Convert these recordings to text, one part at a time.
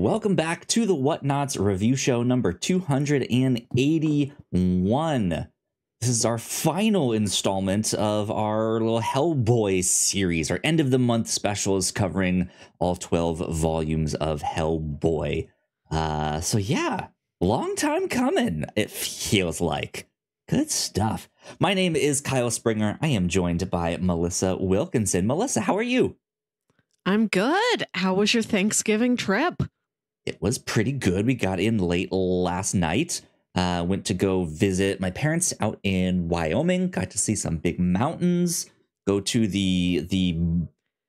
Welcome back to the Whatnauts review show number 281. This is our final installment of our little Hellboy series. Our end of the month special is covering all 12 volumes of Hellboy. So yeah, long time coming, it feels like. Good stuff. My name is Kyle Springer. I am joined by Melissa Wilkinson. Melissa, how are you? I'm good. How was your Thanksgiving trip? It was pretty good. We got in late last night. Went to go visit my parents out in Wyoming. Got to see some big mountains. Go to the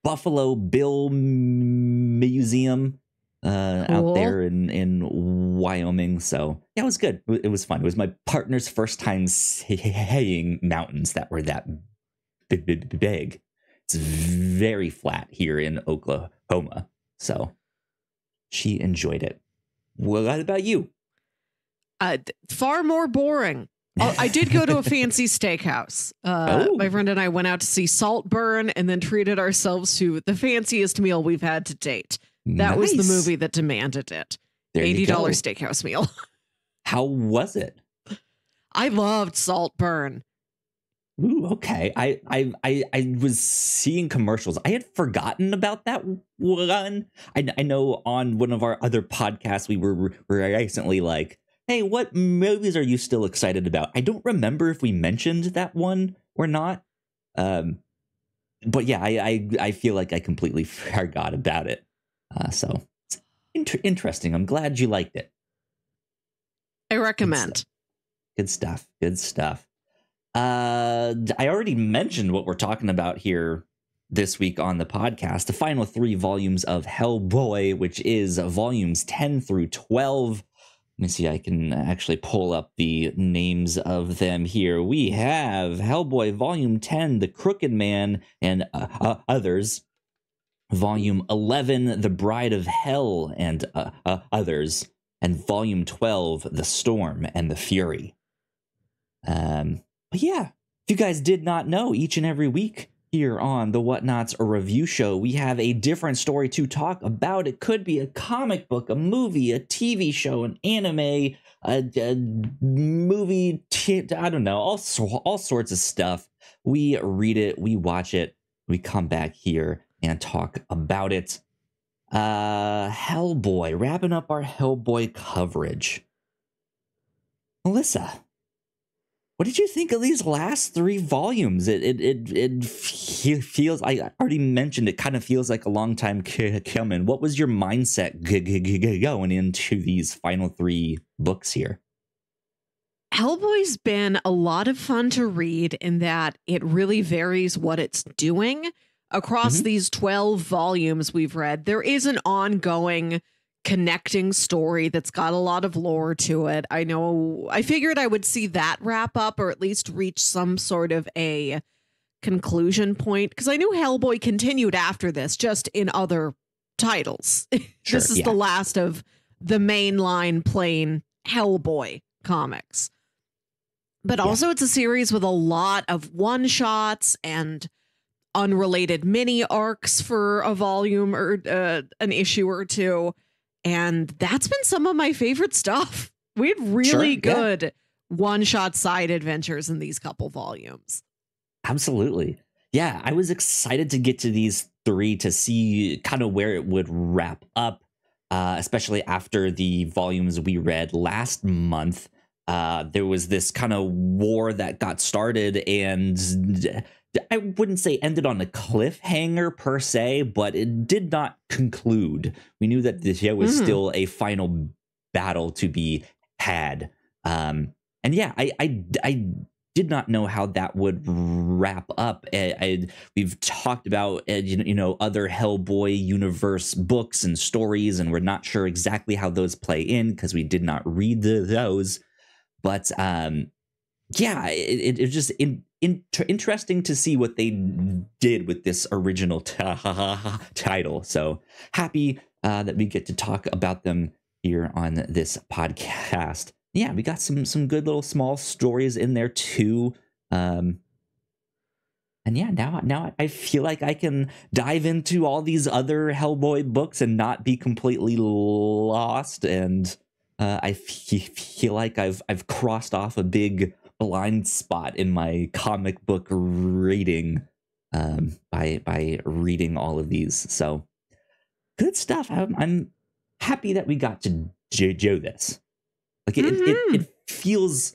Buffalo Bill Museum out there in Wyoming. So yeah, it was good. It was fun. It was my partner's first time seeing mountains that were that big. It's very flat here in Oklahoma. So she enjoyed it. What about you? Far more boring. I did go to a fancy steakhouse. My friend and I went out to see Saltburn and then treated ourselves to the fanciest meal we've had to date. That was the movie that demanded it. $80 steakhouse meal. How was it? I loved Saltburn. Ooh, okay. I was seeing commercials. I had forgotten about that one. I know on one of our other podcasts we were recently like, hey, what movies are you still excited about? I don't remember if we mentioned that one or not. But yeah, I feel like I completely forgot about it. So it's interesting. I'm glad you liked it. I recommend. Good stuff. Good stuff. I already mentioned what we're talking about here this week on the podcast, the final 3 volumes of Hellboy, which is volumes 10 through 12. Let me see, I can actually pull up the names of them here. We have Hellboy Volume 10, The Crooked Man and Others. Volume 11, The Bride of Hell and Others. And Volume 12, The Storm and the Fury. But yeah, if you guys did not know, each and every week here on the Whatnauts, a review show, we have a different story to talk about. It could be a comic book, a movie, a TV show, an anime, a movie, I don't know, all sorts of stuff. We read it, we watch it, we come back here and talk about it. Hellboy, wrapping up our Hellboy coverage. Melissa, what did you think of these last 3 volumes? It feels, I already mentioned, it kind of feels like a long time coming. What was your mindset going into these final 3 books here? Hellboy's been a lot of fun to read in that it really varies what it's doing. Across these 12 volumes we've read, there is an ongoing connecting story that's got a lot of lore to it. I figured I would see that wrap up or at least reach some sort of a conclusion point because I knew Hellboy continued after this, just in other titles. Sure, this is the last of the mainline plain Hellboy comics. But also it's a series with a lot of one-shots and unrelated mini arcs for a volume or an issue or two. And that's been some of my favorite stuff. We had really good one-shot side adventures in these couple volumes. Absolutely. Yeah, I was excited to get to these 3 to see kind of where it would wrap up, especially after the volumes we read last month. There was this kind of war that got started and I wouldn't say ended on a cliffhanger per se, but it did not conclude. We knew that this was still a final battle to be had. And yeah, I did not know how that would wrap up. We've talked about other Hellboy universe books and stories, and we're not sure exactly how those play in because we did not read those. But yeah, it was just interesting to see what they did with this original title. So happy that we get to talk about them here on this podcast. Yeah, we got some good little small stories in there too. And yeah, now I feel like I can dive into all these other Hellboy books and not be completely lost. And I feel like I've crossed off a big blind spot in my comic book reading by reading all of these. So good stuff. I'm happy that we got to do this. Like it feels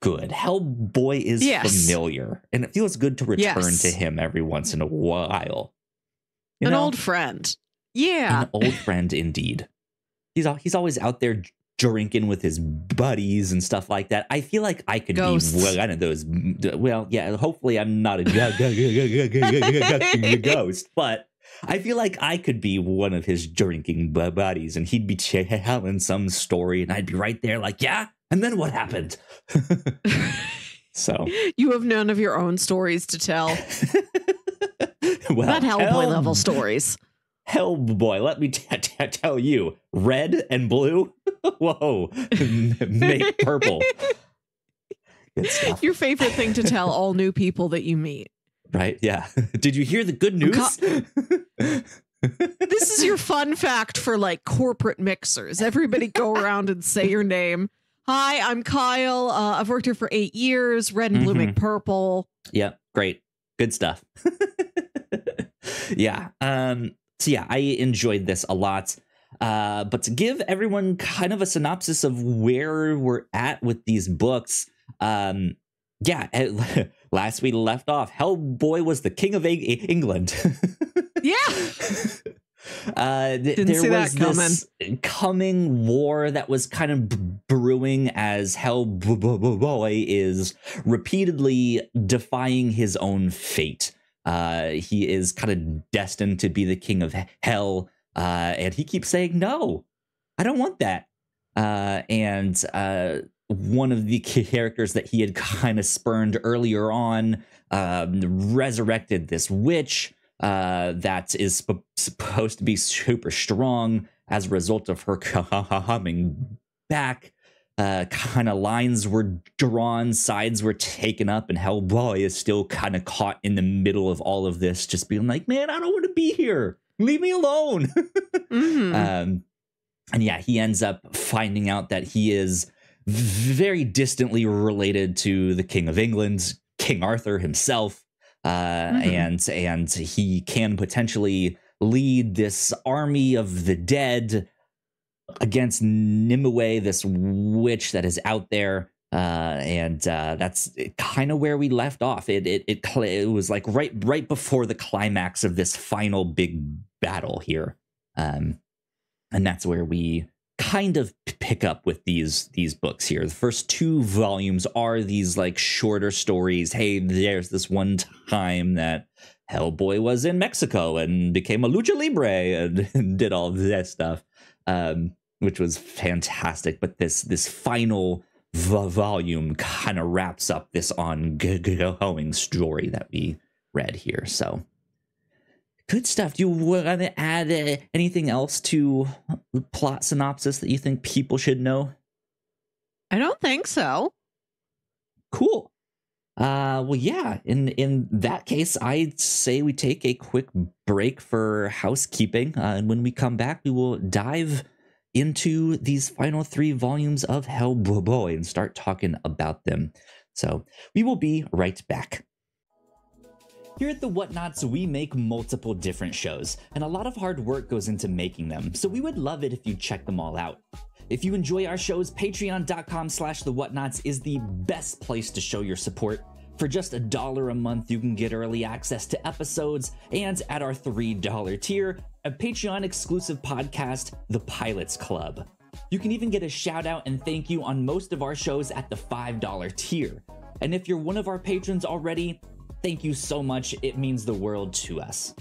good. Hellboy is familiar, and it feels good to return to him every once in a while. An old friend. Yeah. An old friend indeed. He's always out there drinking with his buddies and stuff like that. I feel like I could be one of those. Well, yeah, hopefully I'm not a ghost, but I feel like I could be one of his drinking buddies, and he'd be telling some story, and I'd be right there like, yeah, and then what happened? So you have none of your own stories to tell. Well, not Hellboy level stories. Hellboy, let me tell you, red and blue, whoa, make purple. Good stuff. Your favorite thing to tell all new people that you meet. Right, yeah. Did you hear the good news? This is your fun fact for like corporate mixers. Everybody go around and say your name. Hi, I'm Kyle. I've worked here for 8 years. Red and blue make purple. Yeah, great. Good stuff. Yeah. So yeah, I enjoyed this a lot. But to give everyone kind of a synopsis of where we're at with these books, yeah, last we left off, Hellboy was the king of England. Yeah. Didn't see that coming. This coming war that was kind of brewing as Hellboy is repeatedly defying his own fate. He is kind of destined to be the king of hell, and he keeps saying, no, I don't want that. And one of the characters that he had kind of spurned earlier on resurrected this witch that is supposed to be super strong as a result of her coming back. Kind of lines were drawn, sides were taken up, and Hellboy is still kind of caught in the middle of all of this, just being like, man, I don't want to be here. Leave me alone. And yeah, he ends up finding out that he is very distantly related to the King of England, King Arthur himself. And he can potentially lead this army of the dead against Nimue, this witch that is out there. And that's kind of where we left off. It was like right before the climax of this final big battle here. And that's where we kind of pick up with these books here. The first 2 volumes are these like shorter stories. Hey, there's this one time that Hellboy was in Mexico and became a lucha libre and did all that stuff, which was fantastic. But this final volume kind of wraps up this ongoing story that we read here. So good stuff. Do you want to add anything else to plot synopsis that you think people should know? I don't think so. Cool. Well, yeah, in that case, I'd say we take a quick break for housekeeping. And when we come back, we will dive into these final 3 volumes of Hellboy and start talking about them. So we will be right back. Here at the Whatnauts, we make multiple different shows, and a lot of hard work goes into making them, so we would love it if you check them all out. If you enjoy our shows, patreon.com/thewhatnauts is the best place to show your support. For just $1 a month, you can get early access to episodes, and at our $3 tier, a Patreon-exclusive podcast, The Pilots Club. You can even get a shout-out and thank you on most of our shows at the $5 tier. And if you're one of our patrons already, thank you so much, it means the world to us.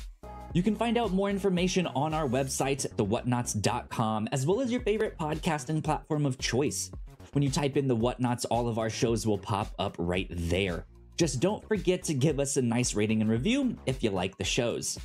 You can find out more information on our website, thewhatnauts.com, as well as your favorite podcasting platform of choice. When you type in The Whatnauts, all of our shows will pop up right there. Just don't forget to give us a nice rating and review if you like the shows.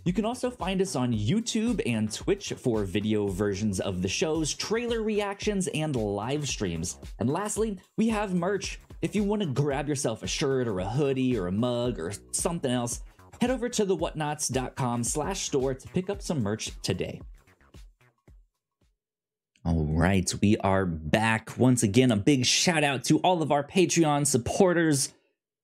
You can also find us on YouTube and Twitch for video versions of the shows, trailer reactions, and live streams. And lastly, we have merch. if you want to grab yourself a shirt or a hoodie or a mug or something else, head over to the whatnauts.com/store to pick up some merch today. All right, we are back once again. A big shout out to all of our Patreon supporters.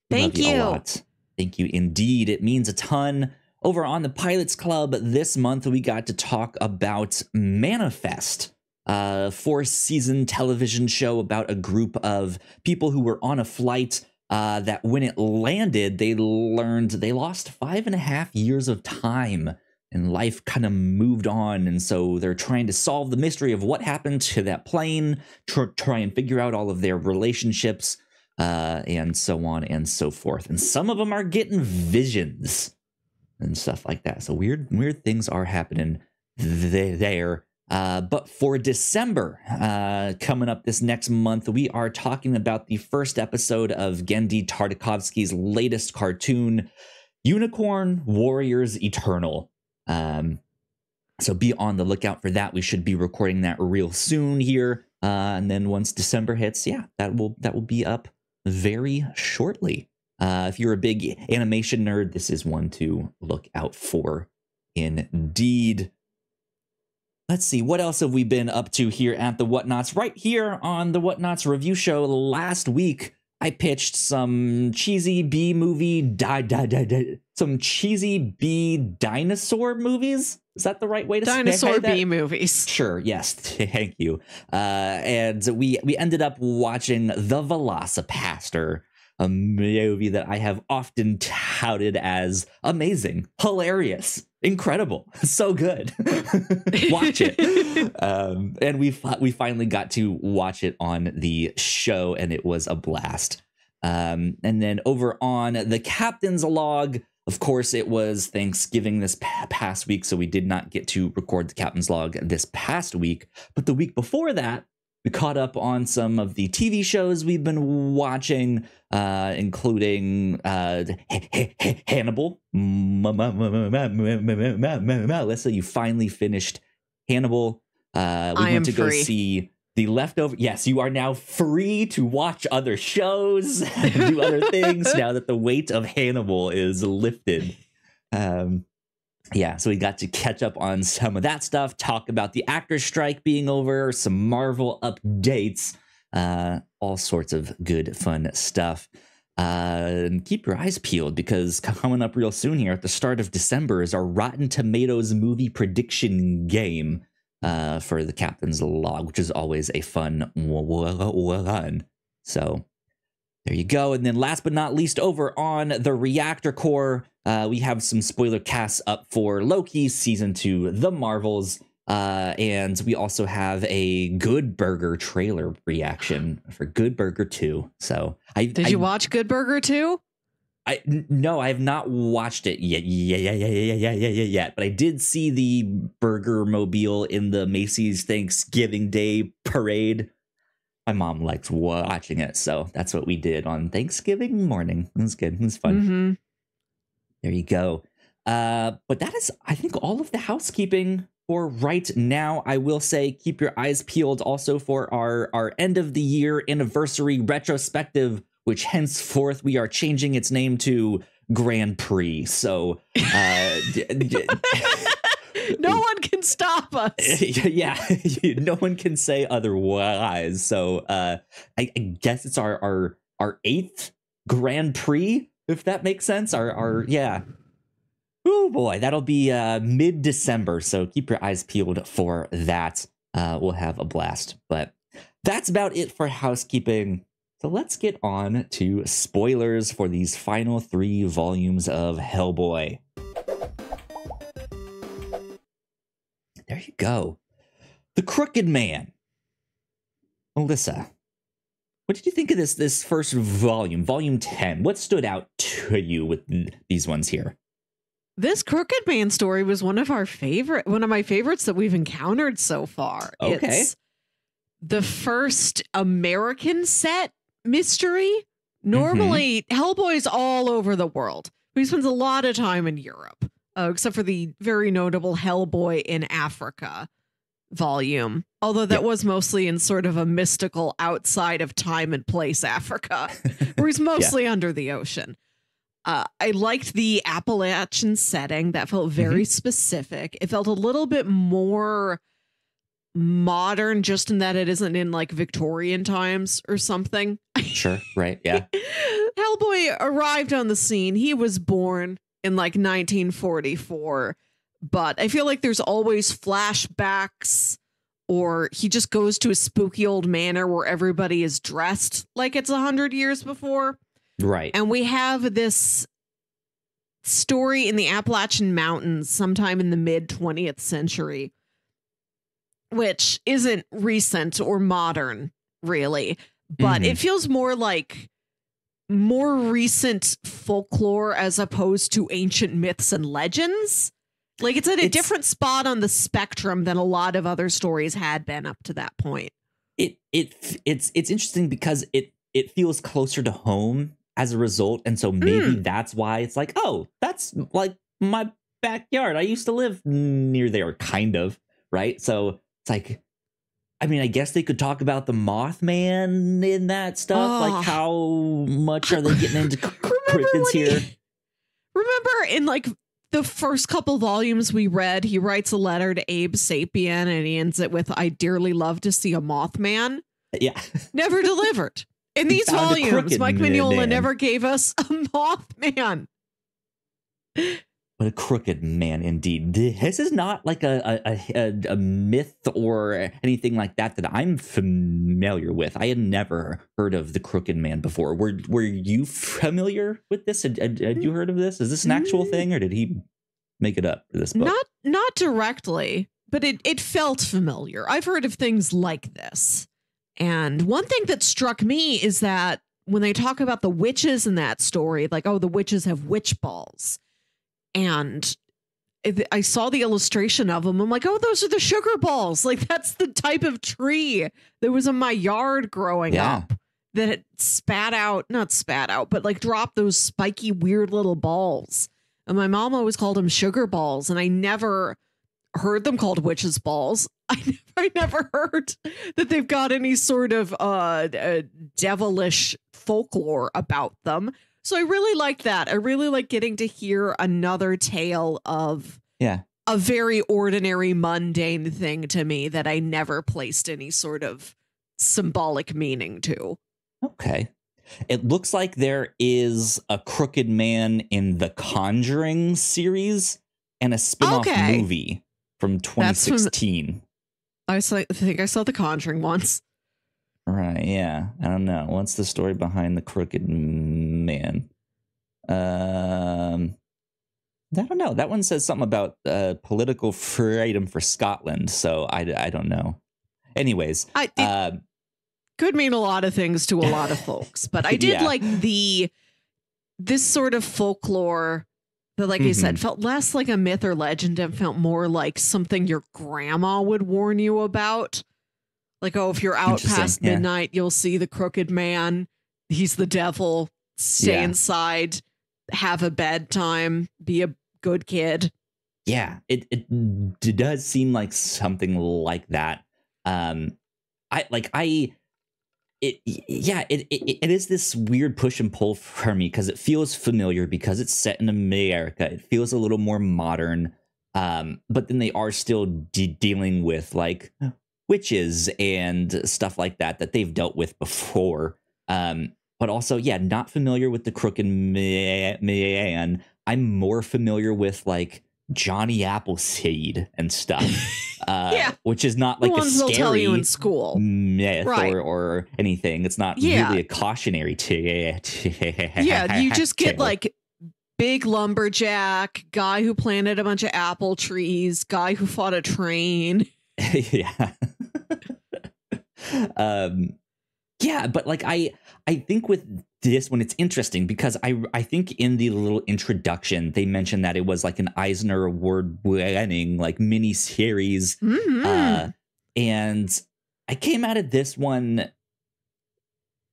Thank you. A lot. Thank you indeed. It means a ton. Over on the Pilots Club this month, we got to talk about Manifest, a 4-season television show about a group of people who were on a flight that when it landed, they learned they lost 5.5 years of time and life kind of moved on. And so they're trying to solve the mystery of what happened to that plane, try and figure out all of their relationships, and so on and so forth. And some of them are getting visions and stuff like that. So weird things are happening there. But for December, coming up this next month, we are talking about the first episode of Genndy Tartakovsky's latest cartoon, Unicorn Warriors Eternal. So be on the lookout for that. We should be recording that real soon here. And then once December hits, yeah, that will be up very shortly. If you're a big animation nerd, this is one to look out for indeed. Let's see, what else have we been up to here at the Whatnauts? Right here on the Whatnauts review show last week, I pitched some cheesy B-movie, some cheesy B dinosaur movies. Is that the right way to say that? Dinosaur B-movies. Sure, yes, thank you. And we ended up watching The Velocipaster, a movie that I have often touted as amazing, hilarious, incredible, so good. Watch it. And we finally got to watch it on the show, and it was a blast. And then over on the Captain's Log, of course, it was Thanksgiving this past week, so we did not get to record the Captain's Log this past week. But the week before that, we caught up on some of the TV shows we've been watching, including Hannibal. Melissa, you finally finished Hannibal. We went to go see The Leftover. Yes, you are now free to watch other shows and do other things now that the weight of Hannibal is lifted. Yeah, so we got to catch up on some of that stuff, talk about the actors' strike being over, some Marvel updates, all sorts of good, fun stuff. And keep your eyes peeled, because coming up real soon here at the start of December is our Rotten Tomatoes movie prediction game for the Captain's Log, which is always a fun one. So there you go. And then last but not least, over on the Reactor Core, we have some spoiler casts up for Loki Season 2, The Marvels, and we also have a Good Burger trailer reaction for Good Burger 2. So Did you watch Good Burger 2? No, I have not watched it yet. But I did see the Burger Mobile in the Macy's Thanksgiving Day parade. My mom likes watching it, so that's what we did on Thanksgiving morning. It was good. It was fun. Mm-hmm. There you go. But that is, I think, all of the housekeeping for right now. I will say keep your eyes peeled also for our end of the year anniversary retrospective, which henceforth we are changing its name to Grand Prix. So no one can stop us. Yeah, no one can say otherwise. So I guess it's our 8th Grand Prix, if that makes sense. Our yeah. Oh boy, that'll be mid-December. So keep your eyes peeled for that. We'll have a blast. But that's about it for housekeeping. So let's get on to spoilers for these final 3 volumes of Hellboy. There you go. The Crooked Man. Melissa, what did you think of this first volume, volume 10? What stood out to you with these ones here? This Crooked Man story was one of my favorites that we've encountered so far. Okay. It's the first American set mystery. Normally, Hellboy's all over the world. He spends a lot of time in Europe, except for the very notable Hellboy in Africa. volume, although that Yep. was mostly in sort of a mystical outside of time and place Africa, where he's mostly under the ocean. I liked the Appalachian setting. That felt very specific. It felt a little bit more modern, just in that it isn't in like Victorian times or something. Sure. Right. Yeah. Hellboy arrived on the scene. He was born in like 1944, but I feel like there's always flashbacks, or he just goes to a spooky old manor where everybody is dressed like it's 100 years before. Right. And we have this story in the Appalachian Mountains sometime in the mid 20th century, which isn't recent or modern, really, but it feels more like more recent folklore as opposed to ancient myths and legends. Like it's at a different spot on the spectrum than a lot of other stories had been up to that point. It's interesting because it feels closer to home as a result, and so maybe that's why it's like, oh, that's like my backyard. I used to live near there, kind of, right? So it's like, I mean, I guess they could talk about the Mothman in that stuff. Like, how much are they getting into cryptids here? Remember in like the first couple volumes we read, he writes a letter to Abe Sapien and he ends it with, "I dearly love to see a Mothman." Yeah. Never delivered. In these volumes, Mike Mignola never gave us a Mothman. What a crooked man, indeed. This is not like a myth or anything like that I'm familiar with. I had never heard of the Crooked Man before. Were you familiar with this? Had you heard of this? Is this an actual thing, or did he make it up for this book? Not directly, but it felt familiar. I've heard of things like this. And one thing that struck me is that when they talk about the witches in that story, like, oh, the witches have witch balls. And I saw the illustration of them. I'm like, oh, those are the sugar balls. Like, that's the type of tree that was in my yard growing up that it not spat out, but like dropped those spiky, weird little balls. And my mom always called them sugar balls. And I never heard them called witches' balls. I never heard that they've got any sort of devilish folklore about them. So I really like that. I really like getting to hear another tale of a very ordinary, mundane thing to me that I never placed any sort of symbolic meaning to. Okay. It looks like there is a Crooked Man in the Conjuring series and a spin-off movie from 2016. I think I saw The Conjuring once. Right, yeah. I don't know. What's the story behind the Crooked Man? I don't know. That one says something about political freedom for Scotland, so I don't know. Anyways. It could mean a lot of things to a lot of folks, but I did like this sort of folklore that, like I said, felt less like a myth or legend and felt more like something your grandma would warn you about. Like, oh, if you're out past midnight, you'll see the Crooked Man. He's the devil. Stay inside. Have a bedtime. Be a good kid. Yeah, it does seem like something like that. It is this weird push and pull for me because it feels familiar because it's set in America. It feels a little more modern, but then they are still dealing with like witches and stuff like that they've dealt with before. But also, not familiar with the Crooked Man. I'm more familiar with like Johnny Appleseed and stuff, which is not like the ones a scary they'll tell you in school myth or anything. It's not really a cautionary tale. You just get like big lumberjack, guy who planted a bunch of apple trees, guy who fought a train. But like I think with this one, it's interesting because I think in the little introduction, they mentioned that it was like an Eisner Award winning like mini series. And I came out of this one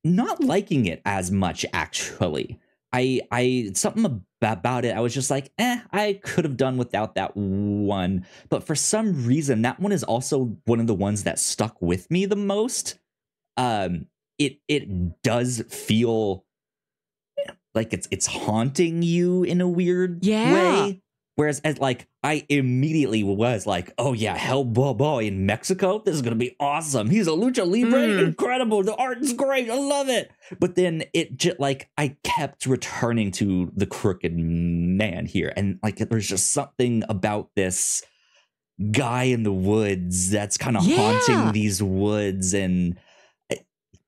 not liking it as much, actually. I something about it, I was just like, I could have done without that one. But for some reason, that one is also one of the ones that stuck with me the most. It does feel like it's haunting you in a weird way. Whereas as like I immediately was like, oh yeah, Hellboy in Mexico, this is gonna be awesome. He's a lucha libre, incredible. The art is great, I love it. But then it just like I kept returning to the crooked man here, and like there's just something about this guy in the woods that's kind of haunting these woods, and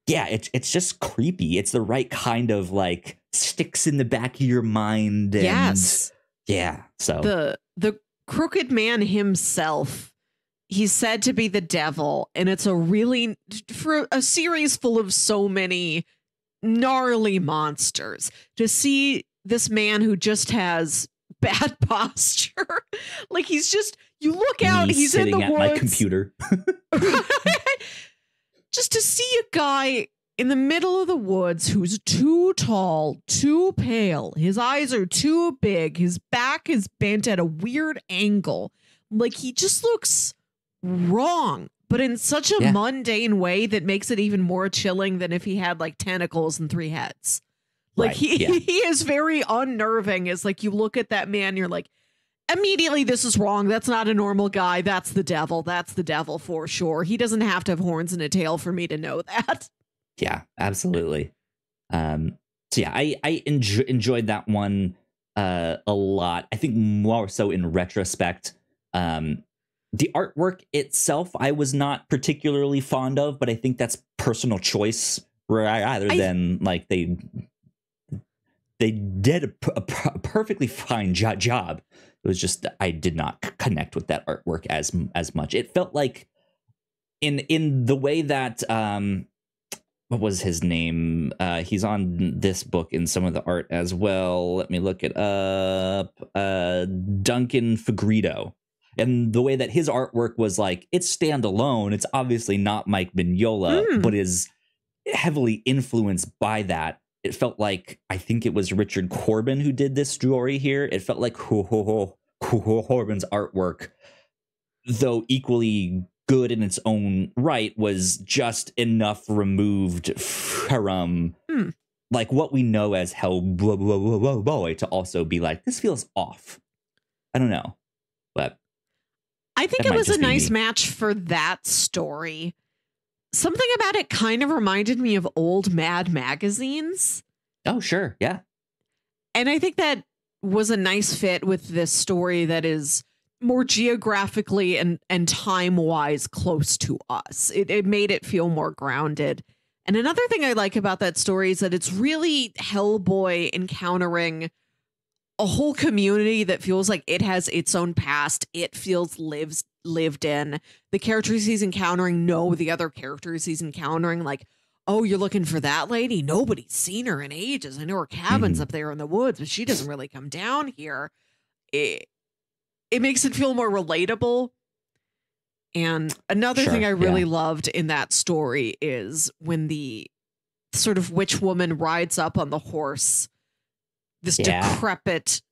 it's just creepy. It's the right kind of like sticks in the back of your mind. And so the crooked man himself, he's said to be the devil, and it's a really, for a series full of so many gnarly monsters, to see this man who just has bad posture, like he's just, you look out, he's in the woods, my computer. Just to see a guy in the middle of the woods who's too tall, too pale, his eyes are too big, his back is bent at a weird angle, like he just looks wrong, but in such a mundane way that makes it even more chilling than if he had like tentacles and 3 heads. Like he is very unnerving. It's like you look at that man, you're like, immediately, this is wrong. That's not a normal guy. That's the devil. That's the devil for sure. He doesn't have to have horns and a tail for me to know that. Yeah, absolutely. So yeah, I enjoyed that one a lot. I think more so in retrospect. The artwork itself, I was not particularly fond of, but I think that's personal choice rather than like they did a perfectly fine job. It was just I did not connect with that artwork as much. It felt like in the way that what was his name? He's on this book in some of the art as well. Let me look it up. Duncan Fegredo. And the way that his artwork was like, it's standalone. It's obviously not Mike Mignola, but is heavily influenced by that. It felt like, I think it was Richard Corbin who did this story here. It felt like Corbin's artwork, though equally good in its own right, was just enough removed from like what we know as Hellboy to also be like, this feels off. I don't know, but I think it was a nice match for that story. Something about it kind of reminded me of old Mad magazines. Oh, sure. Yeah. And I think that was a nice fit with this story that is more geographically and time-wise close to us. It made it feel more grounded. And another thing I like about that story is that it's really Hellboy encountering a whole community that feels like it has its own past. It feels lived in. The characters he's encountering know the other characters he's encountering. Like, oh, you're looking for that lady? Nobody's seen her in ages. I know her cabin's up there in the woods, but she doesn't really come down here. It makes it feel more relatable. And another thing I really loved in that story is when the sort of witch woman rides up on the horse, this decrepit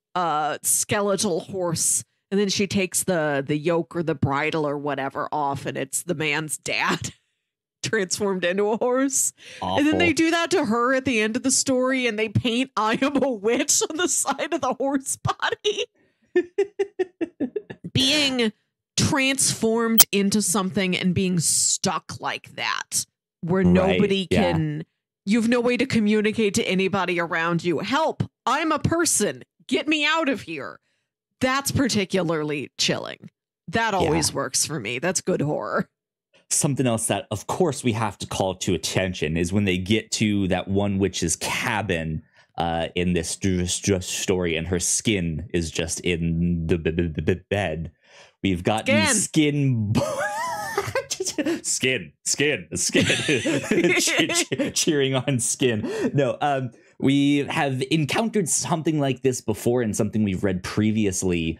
skeletal horse, and then she takes the yoke or the bridle or whatever off, and it's the man's dad transformed into a horse. Awful. And then they do that to her at the end of the story, and they paint "I am a witch" on the side of the horse body. Being transformed into something and being stuck like that, where nobody can, you have no way to communicate to anybody around you. Help, I'm a person, get me out of here. That's particularly chilling. That always works for me. That's good horror. Something else that, of course, we have to call to attention is when they get to that one witch's cabin in this story, and her skin is just in the bed. We've got skin cheering on skin. No, we have encountered something like this before in something we've read previously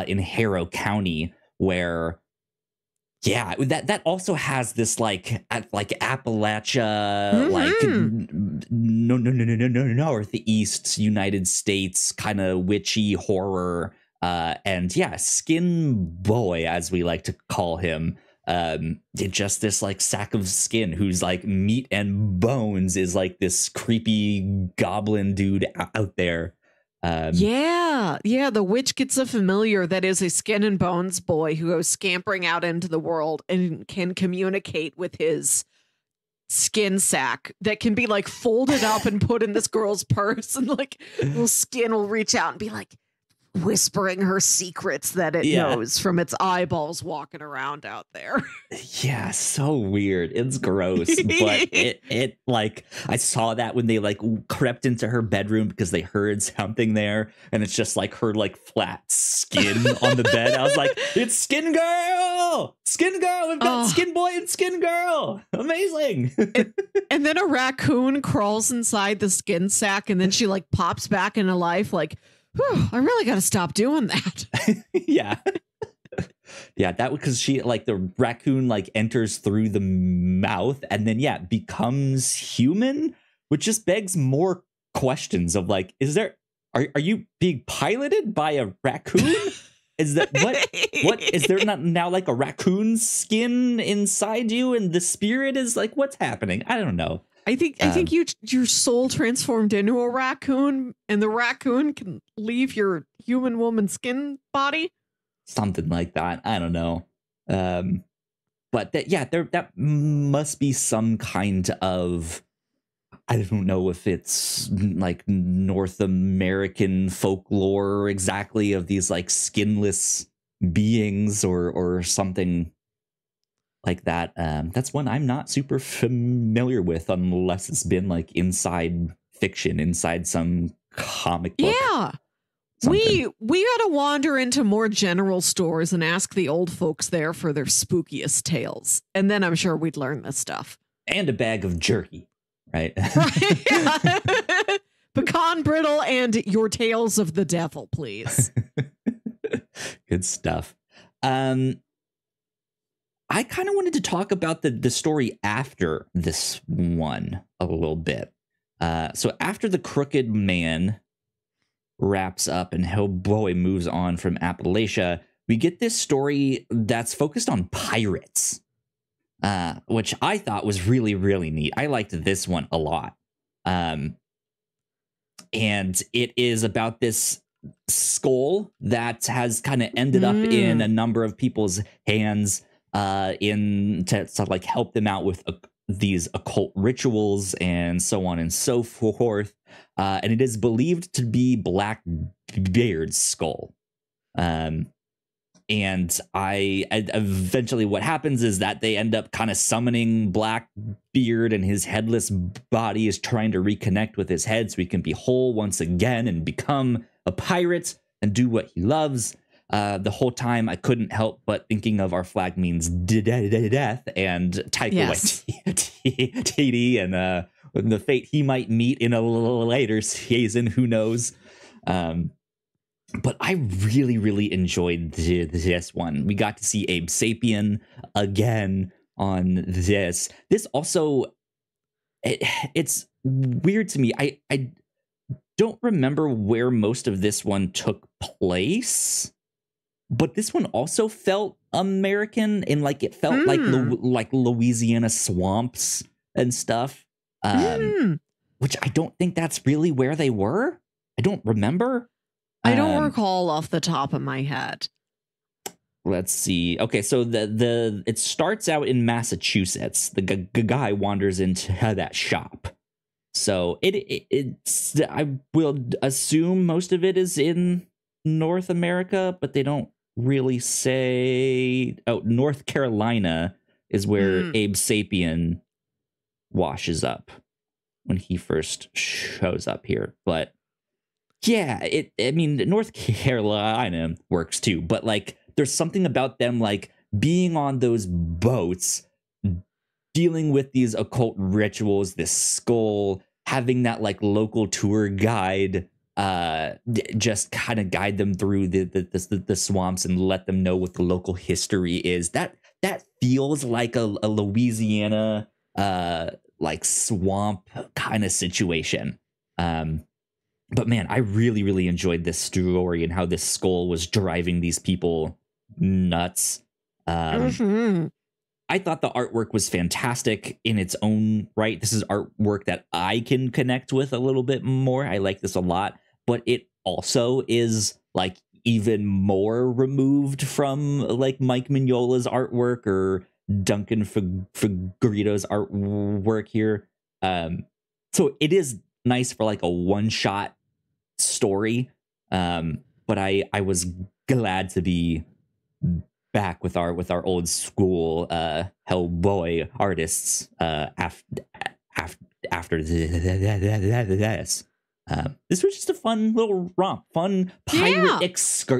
in Harrow County, where Yeah, that also has this like Appalachia, like no northeast United States kind of witchy horror, and yeah, Skin Boy, as we like to call him, just this like sack of skin who's like meat and bones is like this creepy goblin dude out there. Yeah, the witch gets a familiar that is a skin and bones boy who goes scampering out into the world and can communicate with his skin sack that can be like folded up and put in this girl's purse, and like little skin will reach out and be like whispering her secrets that it knows from its eyeballs walking around out there. Yeah, so weird. It's gross. But it like, I saw that when they like crept into her bedroom because they heard something there, and it's just like her like flat skin on the bed. I was like, it's Skin Girl! Skin Girl! We've got Skin Boy and Skin Girl! Amazing! And then a raccoon crawls inside the skin sack, and then she like pops back into life like, whew, I really got to stop doing that. Yeah. Yeah, that because she like the raccoon like enters through the mouth and then becomes human, which just begs more questions of like, are you being piloted by a raccoon? Is that what is there not now like a raccoon skin inside you and the spirit is like, what's happening? I don't know. I think your soul transformed into a raccoon, and the raccoon can leave your human woman skin body. Something like that. I don't know. But that must be some kind of, I don't know if it's like North American folklore exactly of these like skinless beings or something like that. That's one I'm not super familiar with unless it's been like inside fiction, inside some comic book. Yeah. Something. We gotta wander into more general stores and ask the old folks there for their spookiest tales. And then I'm sure we'd learn this stuff. And a bag of jerky, right? Right. Pecan brittle and your tales of the devil, please. Good stuff. I kind of wanted to talk about the story after this one a little bit. So after the Crooked Man wraps up and Hellboy moves on from Appalachia, we get this story that's focused on pirates, which I thought was really, really neat. I liked this one a lot. And it is about this skull that has kind of ended up in a number of people's hands to like help them out with these occult rituals and so on and so forth. And it is believed to be Blackbeard's skull. And I eventually what happens is that they end up kind of summoning Blackbeard, and his headless body is trying to reconnect with his head so he can be whole once again and become a pirate and do what he loves. The whole time I couldn't help but thinking of Our Flag Means Death and Taika Waititi and the fate he might meet in a later season, who knows. But I really, really enjoyed this one. We got to see Abe Sapien again on this. This also, it's weird to me. I don't remember where most of this one took place, but this one also felt American, and like it felt like Louisiana swamps and stuff, which I don't think that's really where they were. I don't remember. I don't recall off the top of my head. Let's see. Okay, so it starts out in Massachusetts. The guy wanders into that shop. So it's I will assume most of it is in North America, but they don't really say. Oh, North Carolina is where Abe Sapien washes up when he first shows up here. But yeah, I mean, North Carolina works too, but like there's something about them like being on those boats, dealing with these occult rituals, this skull, having that like local tour guide just kind of guide them through the swamps and let them know what the local history is. that feels like a Louisiana like swamp kind of situation. But man, I really, really enjoyed this story and how this skull was driving these people nuts. I thought the artwork was fantastic in its own right. This is artwork that I can connect with a little bit more. I like this a lot, but it also is like even more removed from like Mike Mignola's artwork or Duncan Fagredo's artwork here. So it is nice for like a one-shot story. But I was glad to be back with our old school Hellboy artists after this. This was just a fun little romp, fun pirate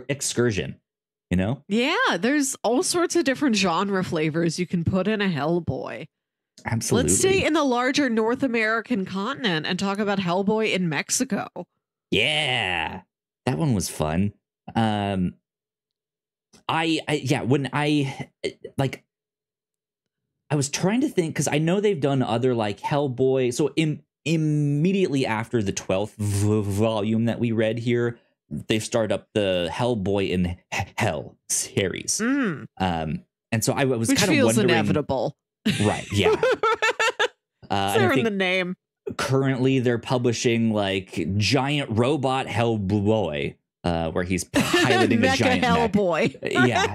excursion, you know? Yeah, there's all sorts of different genre flavors you can put in a Hellboy. Absolutely. Let's stay in the larger North American continent and talk about Hellboy in Mexico. Yeah, that one was fun. When I was trying to think, because I know they've done other like Hellboy. So immediately after the 12th volume that we read here, they've started up the Hellboy in Hell series. And so I was kind of wondering. Which feels inevitable. Right, yeah. They're in the name. Currently, they're publishing like giant robot Hellboy, where he's piloting a giant Hellboy. Yeah,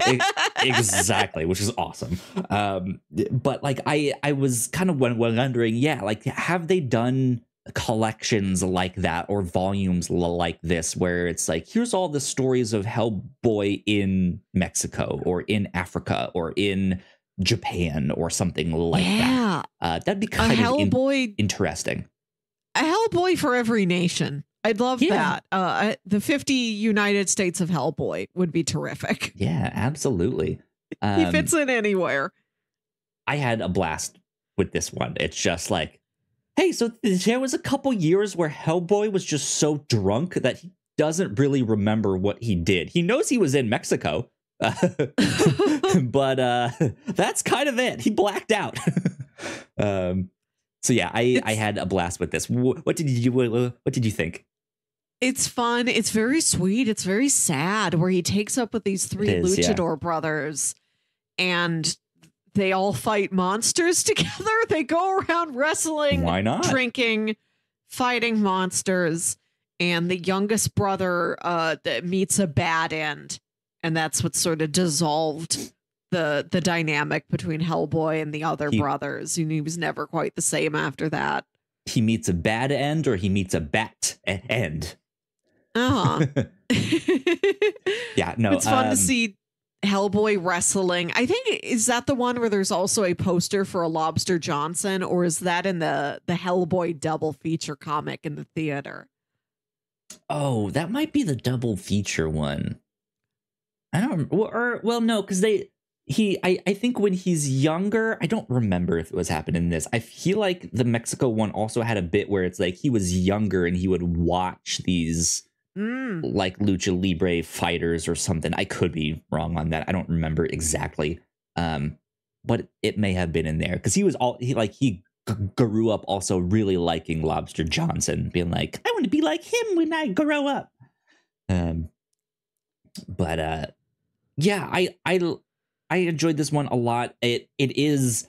exactly, which is awesome. But like, I was kind of wondering, yeah, like, have they done collections like that or volumes like this, where it's like, here's all the stories of Hellboy in Mexico or in Africa or in Japan or something like that. That'd be kind of interesting. A Hellboy for every nation. I'd love that. The 50 United States of Hellboy would be terrific. Yeah, absolutely. He fits in anywhere. I had a blast with this one. It's just like, hey, so there was a couple years where Hellboy was just so drunk that he doesn't really remember what he did. He knows he was in Mexico. But that's kind of it. He blacked out. So yeah, I had a blast with this. What did you think? It's fun. It's very sweet. It's very sad, where he takes up with these three luchador brothers, and they all fight monsters together. They go around wrestling, why not? Drinking, fighting monsters, and the youngest brother that meets a bad end. And that's what sort of dissolved the dynamic between Hellboy and the other brothers. And he was never quite the same after that. He meets a bad end, or he meets a bat end. Yeah, no. It's fun to see Hellboy wrestling. I think, is that the one where there's also a poster for a Lobster Johnson, or is that in the Hellboy double feature comic in the theater? Oh, that might be the double feature one. I don't, no, because I think when he's younger, I don't remember if it was happening in this. I feel like the Mexico one also had a bit where it's like he was younger and he would watch these like lucha libre fighters or something. I could be wrong on that. I don't remember exactly. But it may have been in there, because he grew up also really liking Lobster Johnson, being like, I want to be like him when I grow up. But yeah, I enjoyed this one a lot. It is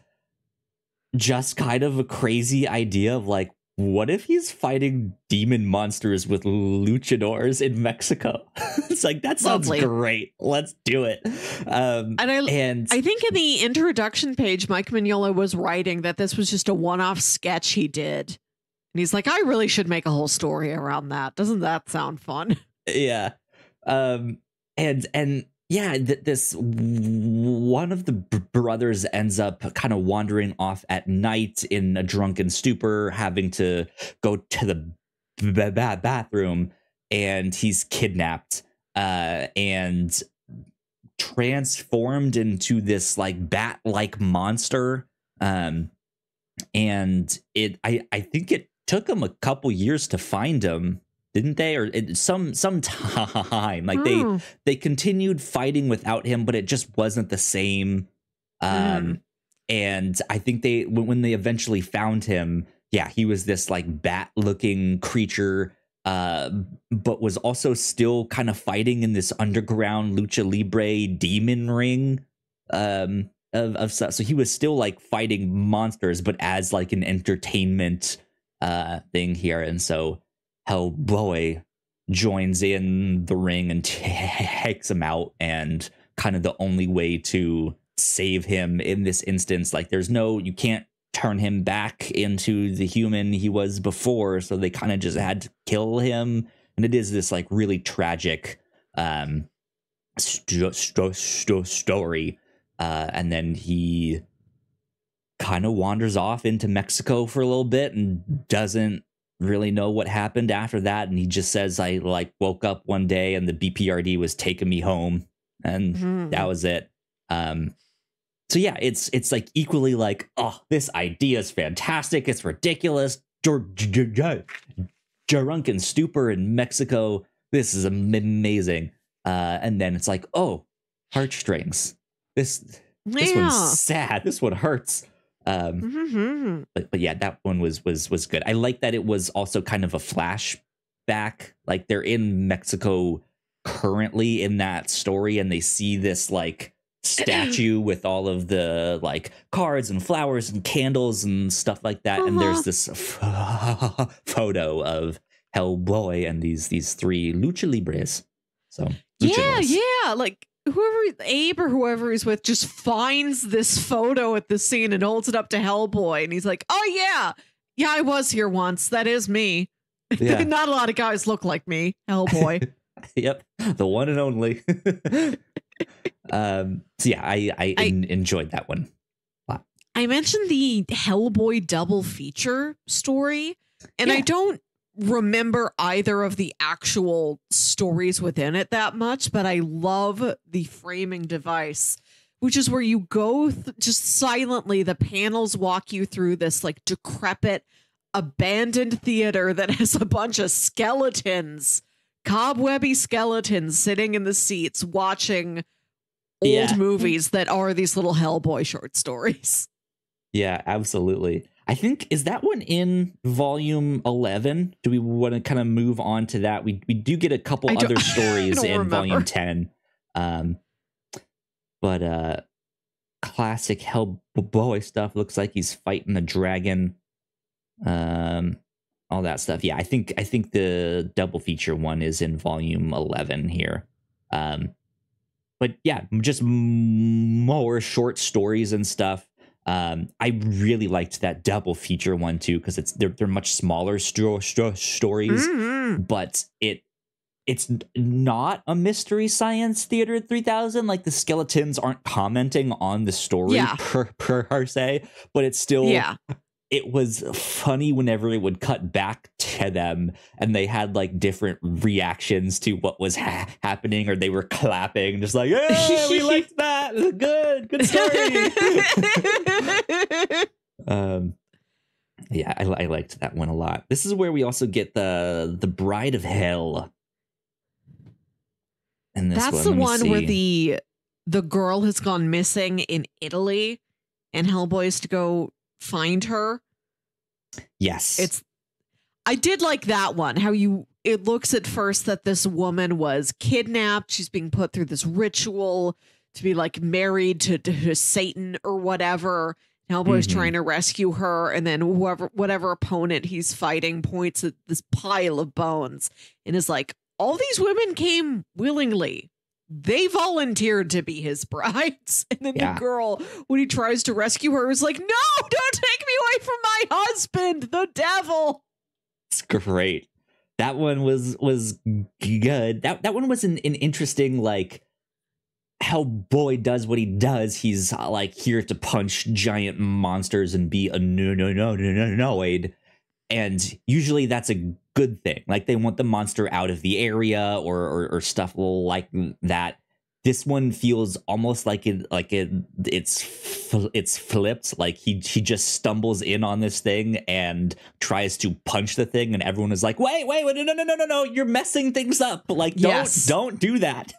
just kind of a crazy idea of like, what if he's fighting demon monsters with luchadors in Mexico? It's like, that sounds great. Let's do it. And I think in the introduction page, Mike Mignola was writing that this was just a one-off sketch he did. And he's like, I really should make a whole story around that. Doesn't that sound fun? Yeah. And yeah, this one of the brothers ends up kind of wandering off at night in a drunken stupor, having to go to the bathroom, and he's kidnapped and transformed into this like bat-like monster. And I think it took him a couple years to find him. Didn't they? Or some time, like they continued fighting without him, but it just wasn't the same Um, and I think when they eventually found him, yeah, he was this like bat-looking creature, but was also still kind of fighting in this underground lucha libre demon ring of stuff. So he was still like fighting monsters, but as like an entertainment thing here. And so Hellboy joins in the ring and takes him out, and kind of the only way to save him in this instance, like you can't turn him back into the human he was before, so they kind of just had to kill him. And it is this like really tragic story, and then he kind of wanders off into Mexico for a little bit and doesn't really know what happened after that. And he just says, I like woke up one day and the BPRD was taking me home, and that was it. So yeah, it's like equally like, oh, this idea is fantastic. It's ridiculous. Drunken stupor in Mexico. This is amazing. And then it's like, oh, heartstrings. This one's sad. This one hurts. But yeah, that one was good. I like that it was also kind of a flashback. Like they're in Mexico currently in that story, and they see this like statue with all of the like cards and flowers and candles and stuff like that. And there's this photo of Hellboy and these three lucha libres. So yeah, like whoever Abe or whoever he's with just finds this photo at the scene and holds it up to Hellboy, and he's like, oh yeah, I was here once. That is me. Yeah. Not a lot of guys look like me, Hellboy. Yep, the one and only. So yeah, I enjoyed that one a lot. I mentioned the Hellboy double feature story, and I don't remember either of the actual stories within it that much, but I love the framing device, which is where you go just silently. The panels walk you through this like decrepit, abandoned theater that has a bunch of skeletons, cobwebby skeletons sitting in the seats watching old movies that are these little Hellboy short stories. Yeah, absolutely. I think, is that one in volume 11? Do we want to kind of move on to that? We do get a couple other stories in volume 10. But classic Hellboy stuff. Looks like he's fighting a dragon. All that stuff. Yeah, I think the double feature one is in volume 11 here. But yeah, just more short stories and stuff. I really liked that double feature one too, because they're much smaller stories, but it's not a Mystery Science Theater 3000. Like the skeletons aren't commenting on the story per se, but it's still it was funny whenever it would cut back to them and they had like different reactions to what was happening, or they were clapping, just like, yeah, we liked that. Good story. Yeah, I liked that one a lot. This is where we also get the Bride of Hell. And that's the one where the girl has gone missing in Italy, and Hellboy is to go find her. Yes, I did like that one. How it looks at first that this woman was kidnapped. She's being put through this ritual to be like married to Satan or whatever. Hellboy's trying to rescue her, and then whatever opponent he's fighting points at this pile of bones and is like, all these women came willingly. They volunteered to be his brides. And then the girl, when he tries to rescue her, is like, no, don't take me away from my husband, the devil. It's great. That one was good. That one was an interesting, like, Hellboy does what he does. He's like here to punch giant monsters and be annoyed. And usually that's a good thing. Like they want the monster out of the area or stuff like that. This one feels almost like it's flipped. Like he just stumbles in on this thing and tries to punch the thing, and everyone is like, wait, no, you're messing things up. Like don't do that.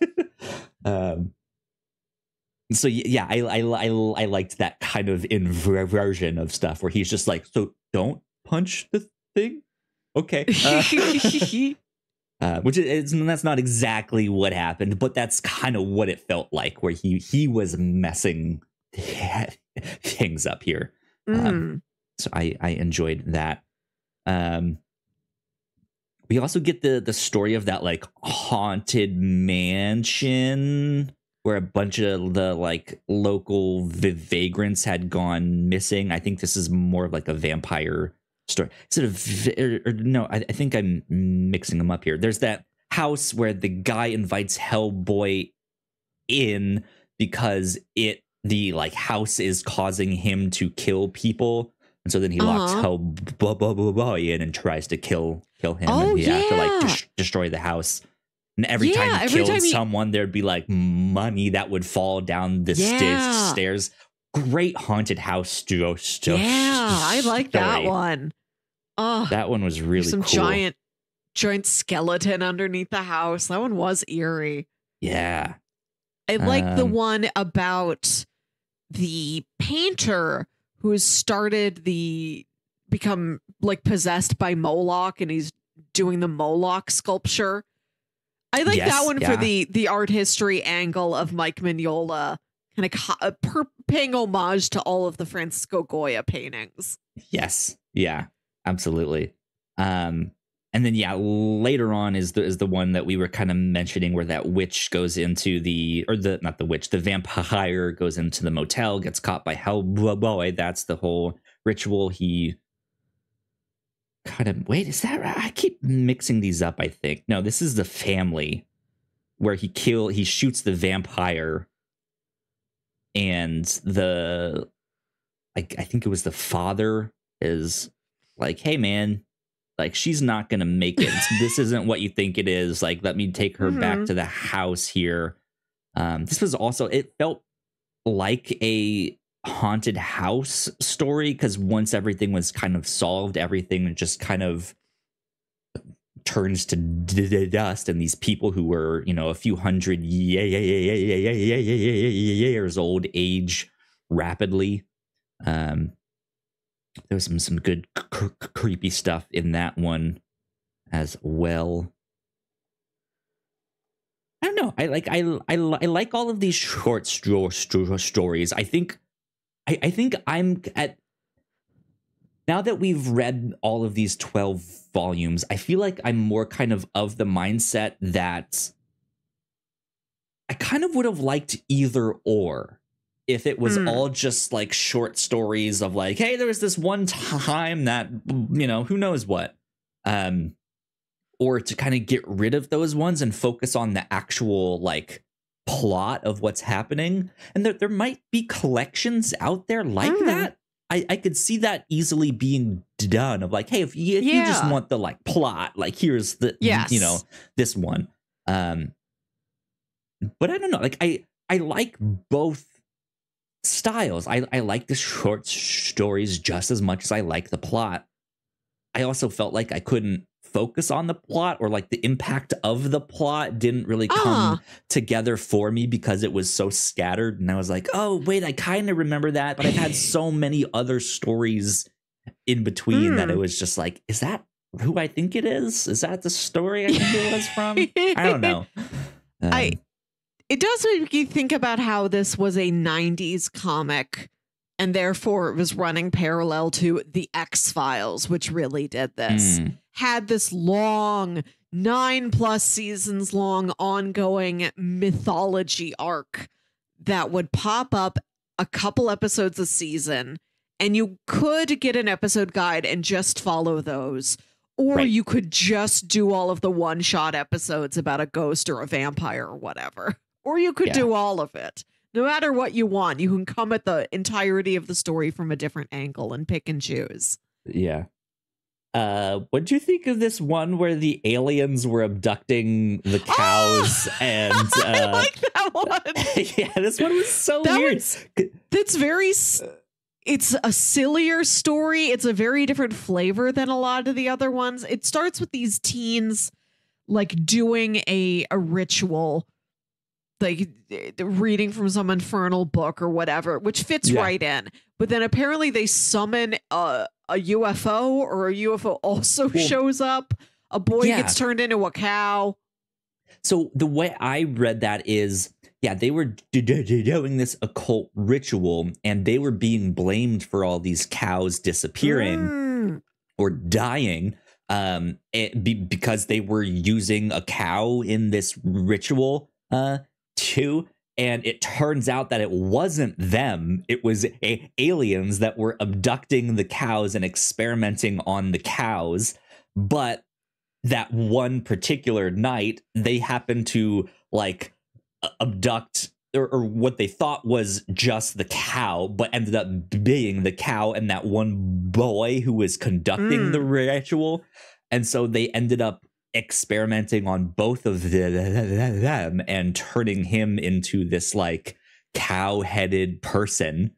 So yeah, I liked that kind of inversion of stuff where he's just like, so don't punch the thing, okay? Which is that's not exactly what happened, but that's kind of what it felt like, where he was messing things up here. So I enjoyed that. We also get the story of that like haunted mansion where a bunch of the like local vagrants had gone missing. I think this is more of like a vampire story. No, I think I'm mixing them up here. There's that house where the guy invites Hellboy in because the like house is causing him to kill people. And so then he locks Hellboy in and tries to kill him. And he has to like destroy the house. And every time he killed someone, there'd be like money that would fall down the stairs. Great haunted house story. I like that one. Oh, that one was really some cool. giant skeleton underneath the house. That one was eerie. Yeah. I like the one about the painter who has started become like possessed by Moloch, and he's doing the Moloch sculpture. I like that one for the art history angle of Mike Mignola, kind of paying homage to all of the Francisco Goya paintings. Yes. Yeah, absolutely. And then later on is the one that we were kind of mentioning where that witch goes into the vampire goes into the motel, gets caught by Hellboy. That's the whole ritual. He kind of is that right? I keep mixing these up. I think no, this is the family where he shoots the vampire, and I think it was the father is like, hey man, like she's not gonna make it. This isn't what you think it is. Like, let me take her back to the house here. This was also, it felt like a haunted house story, because once everything was kind of solved, everything just kind of turns to dust, and these people who were, a few hundred years old age rapidly. There was some good creepy stuff in that one as well. I don't know. I like all of these short stories. I think I'm at, now that we've read all of these 12 volumes, I feel like I'm more kind of the mindset that I kind of would have liked either or. If it was all just like short stories of like, hey, there was this one time that, who knows what, or to kind of get rid of those ones and focus on the actual like plot of what's happening. And there might be collections out there like that. I could see that easily being done of like, hey, if you just want the like plot, like here's the, this one. But I don't know. Like I like both styles. I like the short stories just as much as I like the plot. I also felt like I couldn't focus on the plot, or like the impact of the plot didn't really come together for me because it was so scattered. And I was like, oh wait, I kind of remember that, but I've had so many other stories in between that it was just like, is that who I think it is? Is that the story I think it was from? I don't know. It does make you think about how this was a 90s comic, and therefore it was running parallel to The X-Files, which really did this. Had this long, 9+ seasons long ongoing mythology arc that would pop up a couple episodes a season, and you could get an episode guide and just follow those. Or you could just do all of the one-shot episodes about a ghost or a vampire or whatever. Or you could do all of it. No matter what you want, you can come at the entirety of the story from a different angle and pick and choose. Yeah. What do you think of this one where the aliens were abducting the cows? And I like that one. Yeah, this one was so weird. That's very... It's a sillier story. It's a very different flavor than a lot of the other ones. It starts with these teens like doing a ritual like reading from some infernal book or whatever, which fits Yeah. right in. But then apparently they summon a UFO, or a UFO also shows up. A boy gets turned into a cow. So the way I read that is, they were doing this occult ritual, and they were being blamed for all these cows disappearing or dying, because they were using a cow in this ritual too. And it turns out that it wasn't them. It was aliens that were abducting the cows and experimenting on the cows. But that one particular night, they happened to like abduct or what they thought was just the cow, but ended up being the cow and that one boy who was conducting the ritual. And so they ended up experimenting on both of them and turning him into this like cow-headed person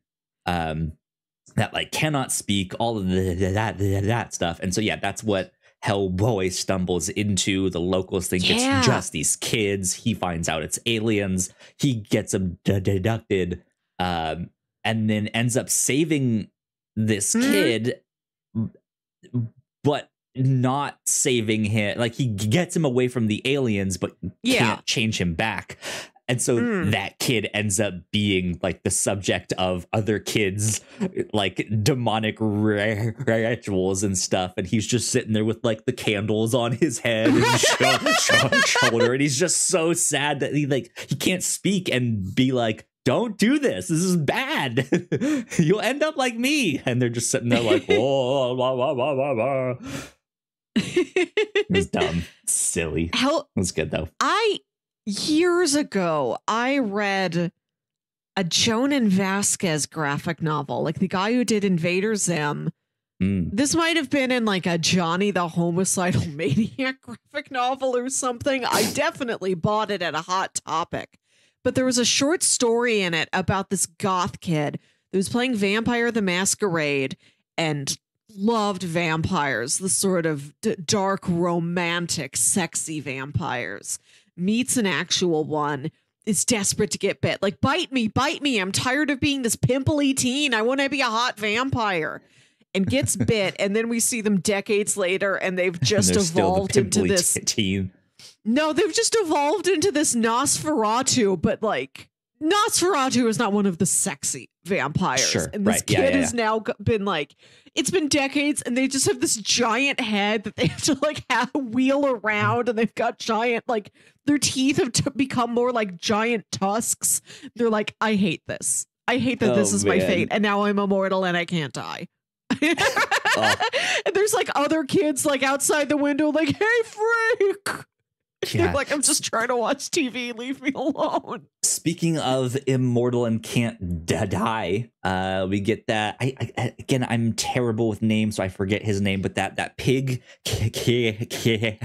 that like cannot speak, all of that stuff. And so that's what Hellboy stumbles into. The locals think it's just these kids. He finds out it's aliens. He gets abducted, and then ends up saving this kid, but not saving him. Like, he gets him away from the aliens, but can't change him back. And so that kid ends up being like the subject of other kids, like demonic rituals and stuff. And he's just sitting there with like the candles on his head and shoulder. And he's just so sad that he can't speak and be like, don't do this. This is bad. You'll end up like me. And they're just sitting there like, whoa, blah, blah, blah, blah, blah. It was dumb. Silly. It was good though. Years ago, I read a Jonan Vasquez graphic novel, like the guy who did Invader Zim. This might have been in like a Johnny the Homicidal Maniac graphic novel or something. I definitely bought it at a Hot Topic. But there was a short story in it about this goth kid who was playing Vampire the Masquerade and loved vampires, the sort of dark, romantic, sexy vampires. Meets an actual one, is desperate to get bit. Like, bite me. I'm tired of being this pimply teen. I want to be a hot vampire. And gets bit. And then we see them decades later, and they've just evolved into this teen. No, they've just evolved into this Nosferatu, but like Nosferatu is not one of the sexy vampires. Sure, and this kid has now been like, it's been decades, and they just have this giant head that they have to like wheel around, and they've got giant, like, their teeth have become more like giant tusks. They're like, I hate this. I hate that this is my fate, and now I'm immortal and I can't die. And there's like other kids like outside the window like, hey, freak. They're like, I'm just trying to watch TV. Leave me alone. Speaking of immortal and can't die, we get that. Again, I'm terrible with names, so I forget his name. But that pig character,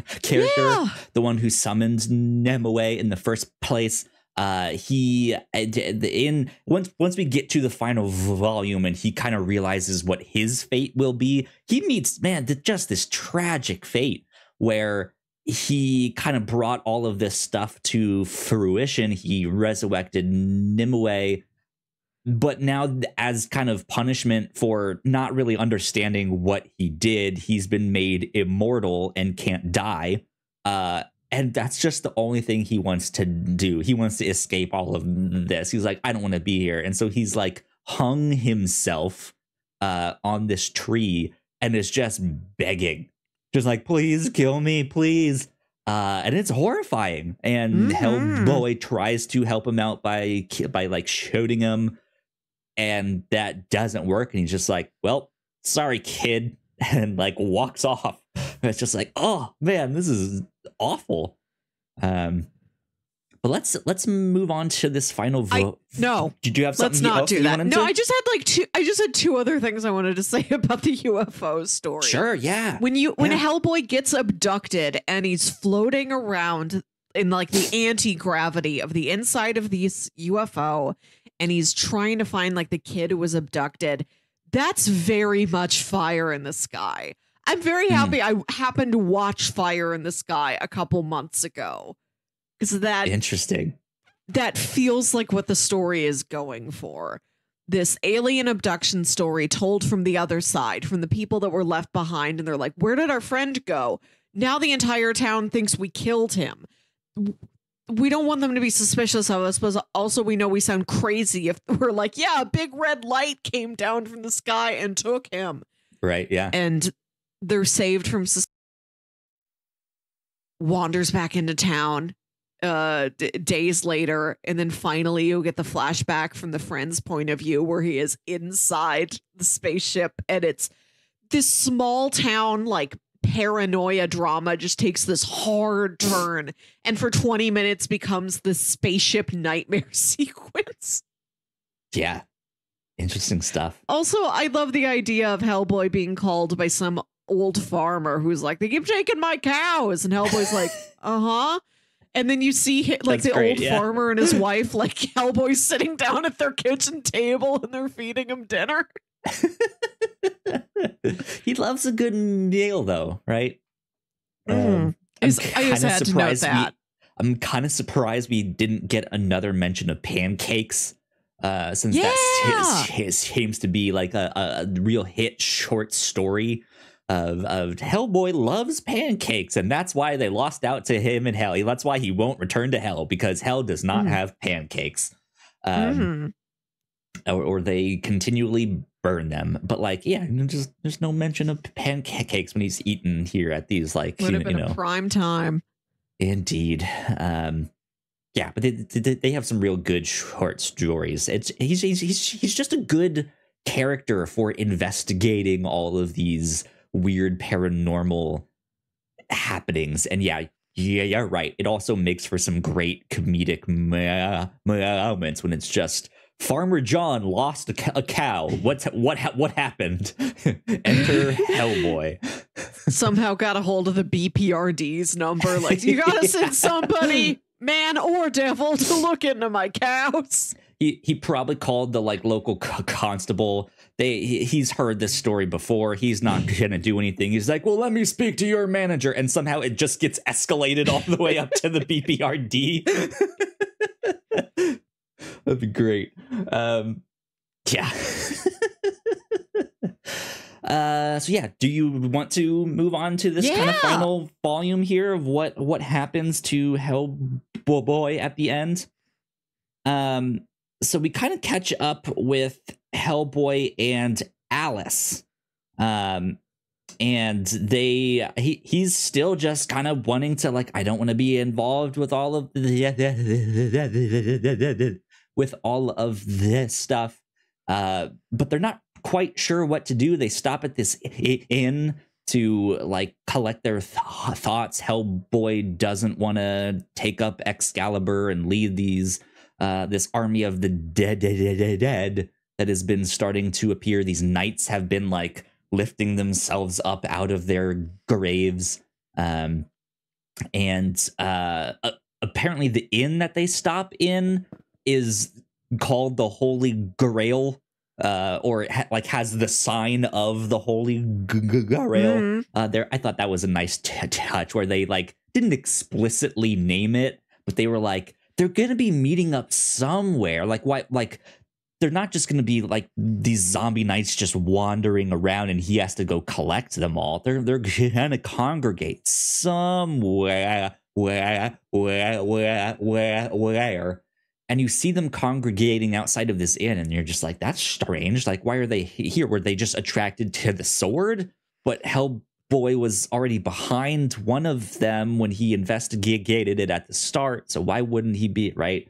the one who summoned Nimue in the first place. Once we get to the final volume and he kind of realizes what his fate will be, he meets just this tragic fate where he kind of brought all of this stuff to fruition. He resurrected Nimue, but now as kind of punishment for not really understanding what he did, he's been made immortal and can't die. And that's just the only thing he wants to do. He wants to escape all of this. He's like, I don't want to be here. And so he's like hung himself on this tree and is just begging. Just like, please kill me, please. And it's horrifying. And Hellboy tries to help him out by like shooting him. And that doesn't work. And he's just like, well, sorry, kid. And like walks off. And it's just like, oh, man, this is awful. But let's move on to this final vote. No, did you have something? Let's not do that. No, to? I just had two other things I wanted to say about the UFO story. Sure, yeah. When Hellboy gets abducted and he's floating around in like the anti-gravity of the inside of this UFO, and he's trying to find like the kid who was abducted, that's very much Fire in the Sky. I'm very happy I happened to watch Fire in the Sky a couple months ago. Because that interesting. that feels like what the story is going for. This alien abduction story told from the other side, from the people that were left behind. And they're like, where did our friend go? Now the entire town thinks we killed him. We don't want them to be suspicious of us, but also we know we sound crazy if we're like, yeah, a big red light came down from the sky and took him. Right, yeah. And they're saved from wanders back into town days later, and then finally you'll get the flashback from the friend's point of view where he is inside the spaceship, and it's this small town like paranoia drama just takes this hard turn and for 20 minutes becomes the spaceship nightmare sequence. Yeah, interesting stuff. Also, I love the idea of Hellboy being called by some old farmer who's like, they keep taking my cows, and Hellboy's like, uh-huh. And then you see like the old farmer and his wife, like Hellboy sitting down at their kitchen table and they're feeding him dinner. He loves a good meal, though, right? I just had to note that. I'm kind of surprised we didn't get another mention of pancakes, since that seems to be like a real hit short story of Hellboy loves pancakes, and that's why they lost out to him in hell. That's why he won't return to hell, because hell does not have pancakes, or they continually burn them. But like, yeah, just there's no mention of pancakes when he's eaten here at these like would have been a prime time. Indeed. Yeah, but they have some real good short stories. He's just a good character for investigating all of these weird paranormal happenings. And yeah, right. It also makes for some great comedic moments when it's just Farmer John lost a cow. What happened? Enter Hellboy. Somehow got a hold of the BPRD's number. Like, you gotta send somebody, man or devil, to look into my cows. He probably called the like local constable. He's heard this story before. He's not gonna do anything. He's like, well, let me speak to your manager, and somehow it just gets escalated all the way up to the BPRD. That'd be great. Yeah. So yeah, do you want to move on to this kind of final volume here of what happens to Hellboy at the end? So we kind of catch up with Hellboy and Alice. And he's still just kind of wanting to, like, I don't want to be involved with all of this stuff. But they're not quite sure what to do. They stop at this inn to like collect their thoughts. Hellboy doesn't want to take up Excalibur and lead this army of the dead that has been starting to appear. These knights have been like lifting themselves up out of their graves. And apparently the inn that they stop in is called the Holy Grail, or has the sign of the Holy Grail. There, I thought that was a nice touch where they like didn't explicitly name it, but they were like, they're gonna be meeting up somewhere. Like, why? Like, they're not just gonna be like these zombie knights just wandering around and he has to go collect them all. They're gonna congregate somewhere. Where? And you see them congregating outside of this inn, and you're just like, that's strange. Like, why are they here? Were they just attracted to the sword? But Hellboy was already behind one of them when he investigated it at the start. So why wouldn't he be, right?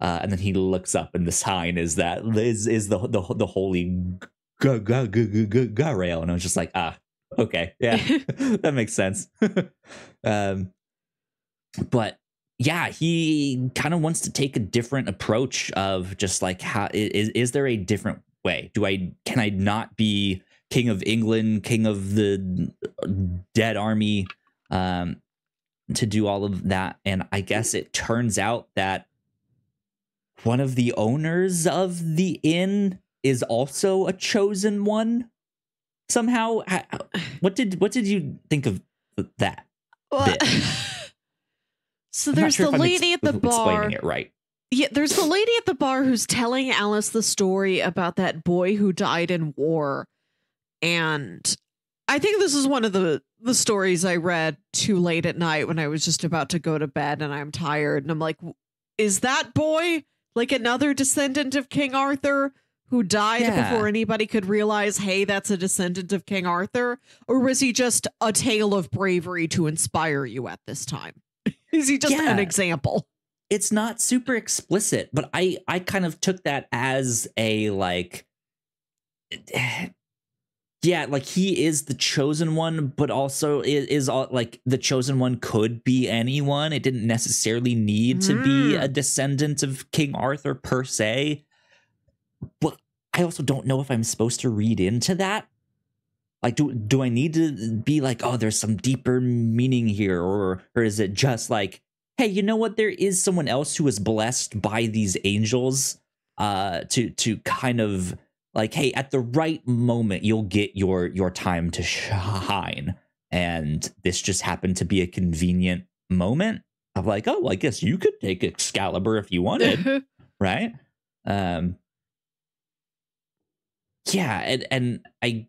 And then he looks up, and the sign is the Holy Grail. And I was just like, okay, yeah, that makes sense. But yeah, he kind of wants to take a different approach of just like, how is there a different way? Can I not be King of England, King of the Dead Army, to do all of that? And I guess it turns out that one of the owners of the inn is also a chosen one somehow. What did you think of that? So there's the lady at the bar. Explaining it right. Yeah, there's the lady at the bar who's telling Alice the story about that boy who died in war. And I think this is one of the stories I read too late at night when I was just about to go to bed and I'm tired. And I'm like, is that boy like another descendant of King Arthur who died before anybody could realize, hey, that's a descendant of King Arthur? Or was he just a tale of bravery to inspire you at this time? Is he just an example? It's not super explicit, but I kind of took that as a like, yeah, like he is the chosen one, but also is like the chosen one could be anyone. It didn't necessarily need to be a descendant of King Arthur per se. But I also don't know if I'm supposed to read into that. Like, do I need to be like, oh, there's some deeper meaning here, or is it just like, hey, you know what? There is someone else who is blessed by these angels to kind of like, hey, at the right moment, you'll get your time to shine. And this just happened to be a convenient moment of like, oh, well, I guess you could take Excalibur if you wanted, right? Yeah, and I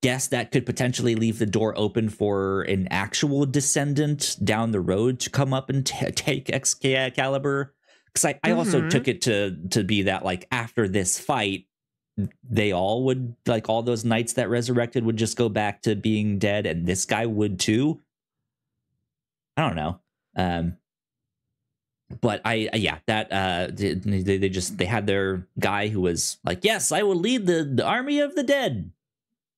guess that could potentially leave the door open for an actual descendant down the road to come up and take Excalibur. Because I also took it to be that, like, after this fight, they all would, like, all those knights that resurrected would just go back to being dead, and this guy would too. I don't know. But they had their guy who was like, yes, I will lead the army of the dead.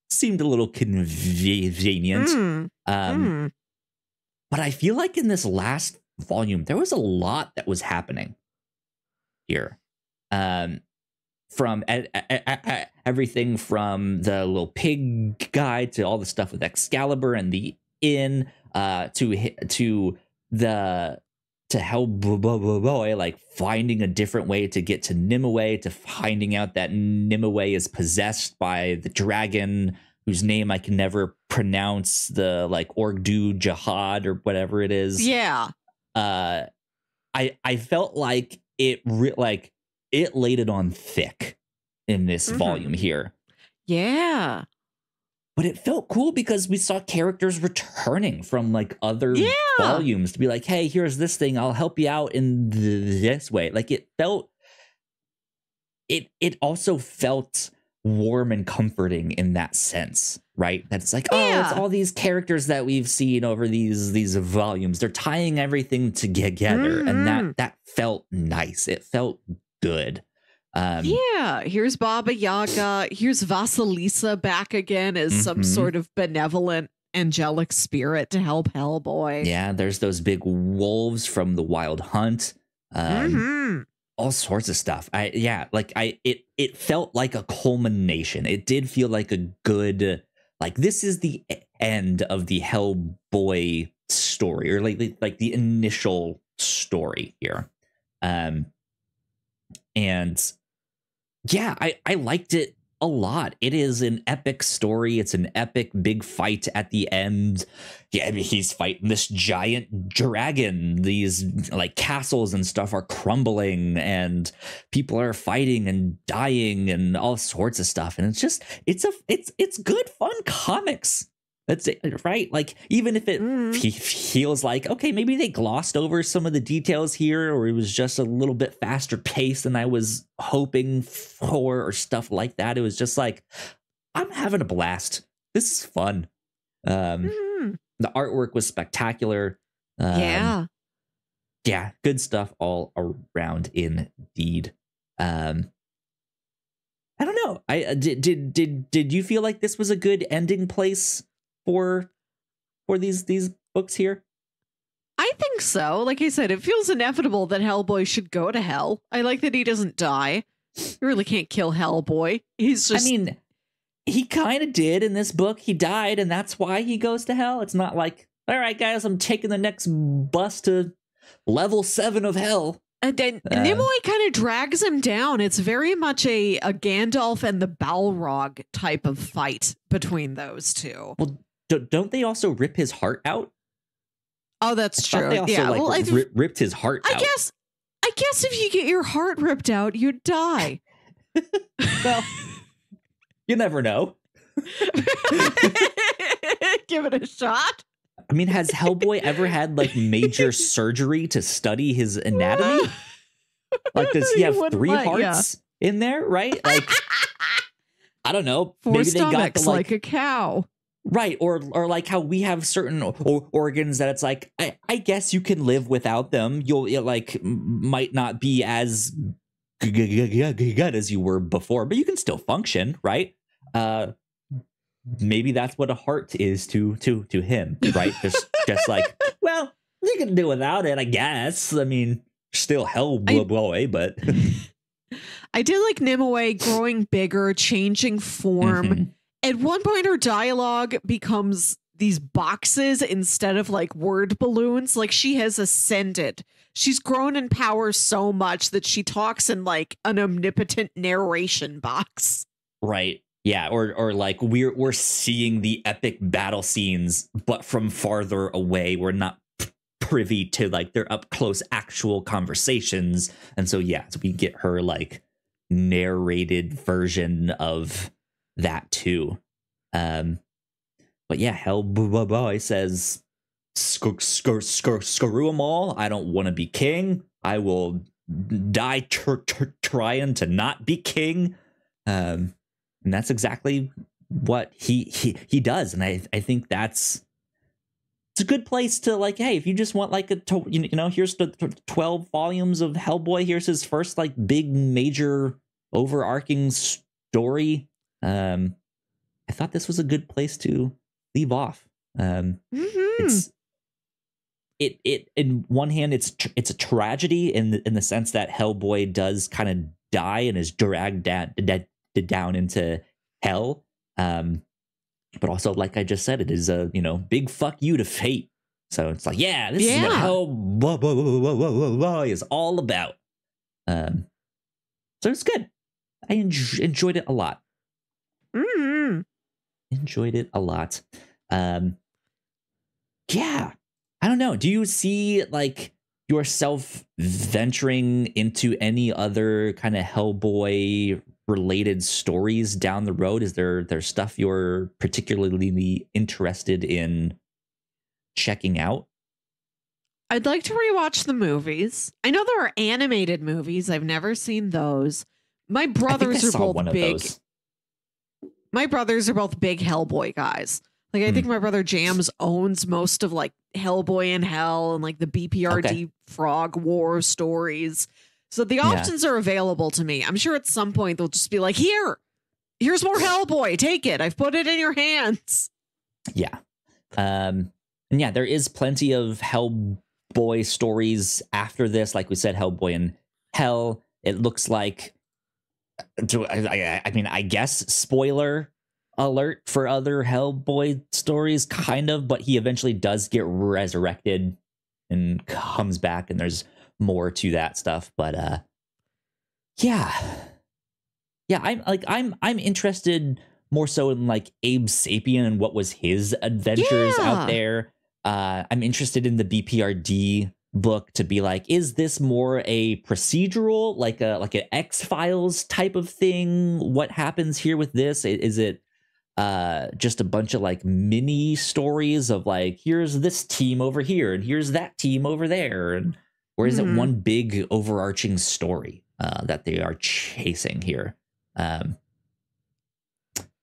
Seemed a little convenient. But I feel like in this last volume, there was a lot that was happening here. From everything from the little pig guy to all the stuff with Excalibur and the inn, to Hellboy, like finding a different way to get to Nimue, to finding out that Nimue is possessed by the dragon whose name I can never pronounce, the like Orgdu Jihad or whatever it is. Yeah. I felt like it laid it on thick in this volume here. Yeah. But it felt cool because we saw characters returning from like other volumes to be like, hey, here's this thing. I'll help you out in this way. Like it also felt warm and comforting in that sense, right? That's like, oh, it's all these characters that we've seen over these volumes. They're tying everything together. And that felt nice. It felt good. Here's Baba Yaga. Here's Vasilisa back again as some sort of benevolent angelic spirit to help Hellboy. Yeah, there's those big wolves from the Wild Hunt. All sorts of stuff. It felt like a culmination. It did feel like a good, like this is the end of the Hellboy story, or like the initial story here. And yeah, I liked it a lot. It is an epic story. It's an epic big fight at the end. Yeah, I mean, he's fighting this giant dragon. These like castles and stuff are crumbling and people are fighting and dying and all sorts of stuff. And it's good fun comics. That's it, right? Like, even if it feels like, okay, maybe they glossed over some of the details here, or it was just a little bit faster paced than I was hoping for, or stuff like that. It was just like, I'm having a blast. This is fun. The artwork was spectacular. Yeah, good stuff all around indeed. I don't know. Did you feel like this was a good ending place for these books here? I think so. Like I said, it feels inevitable that Hellboy should go to hell. I like that he doesn't die. You really can't kill Hellboy. He's just... I mean, he kind of did in this book. He died, and that's why he goes to hell. It's not like, all right, guys, I'm taking the next bus to level 7 of hell. And then Nimue kind of drags him down. It's very much a Gandalf and the Balrog type of fight between those two. Well, don't they also rip his heart out? Oh, that's true. They also, ripped his heart out. I guess if you get your heart ripped out, you'd die. Well, you never know. Give it a shot. I mean, has Hellboy ever had like major surgery to study his anatomy? Like, does he have 3 hearts in there? Right? Like, I don't know. 4 maybe they got stomachs the, like a cow. Right, or like how we have certain organs that it's like, I guess you can live without them. You'll might not be as good as you were before, but you can still function, right? Maybe that's what a heart is to him, right? just like, well, you can do without it, I guess. I mean, still Hellboy, but I did like Nimue growing bigger, changing form. Mm-hmm. At one point, her dialogue becomes these boxes instead of like word balloons. Like she has ascended. She's grown in power so much that she talks in like an omnipotent narration box. Right. Yeah. Or like we're seeing the epic battle scenes, but from farther away. We're not privy to like their up close actual conversations. And so, yeah, so we get her like narrated version of that too. But yeah, Hellboy says, screw them all. I don't want to be king. I will die trying to not be king. And that's exactly what he does. And I think it's a good place to like, hey, if you just want like here's the 12 volumes of Hellboy. Here's his first like big major overarching story. I thought this was a good place to leave off. It's in one hand, it's a tragedy in the sense that Hellboy does kind of die and is dragged down into hell. But also, like I just said, it is a big fuck you to fate. So it's like, yeah, this is what Hellboy is all about. So it's good. I enjoyed it a lot. Mm-hmm. Enjoyed it a lot. Yeah, I don't know. Do you see like yourself venturing into any other kind of Hellboy related stories down the road? Is there stuff you're particularly interested in checking out? I'd like to rewatch the movies. I know there are animated movies. I've never seen those. My brothers are both big. My brothers are both big Hellboy guys. Like I think my brother Jams owns most of like Hellboy in Hell and like the BPRD Frog War stories. So the options are available to me. I'm sure at some point they'll just be like, here's more Hellboy. Take it. I've put it in your hands. Yeah. And yeah, there is plenty of Hellboy stories after this. Like we said, Hellboy in Hell. It looks like, I mean, I guess spoiler alert for other Hellboy stories, kind of, but he eventually does get resurrected and comes back, and there's more to that stuff. But I'm interested more so in like Abe Sapien and what was his adventures out there. I'm interested in the BPRD book to be like, is this more a procedural, like an X-Files type of thing? What happens here with this? Is it just a bunch of like mini stories of like, here's this team over here and here's that team over there, and or is it one big overarching story that they are chasing here? Man,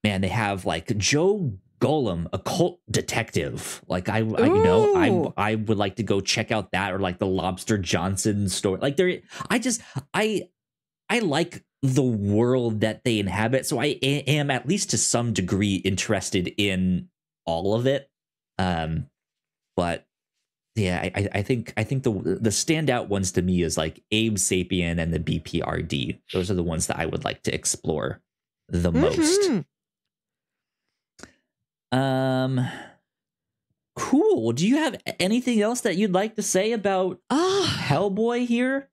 they have like Joe Golem, Occult Detective. Like I would like to go check out that, or like the Lobster Johnson story. Like I like the world that they inhabit, so I am at least to some degree interested in all of it. But yeah, I think the standout ones to me is like Abe Sapien and the BPRD. Those are the ones that I would like to explore the most. Cool. Do you have anything else that you'd like to say about Hellboy here?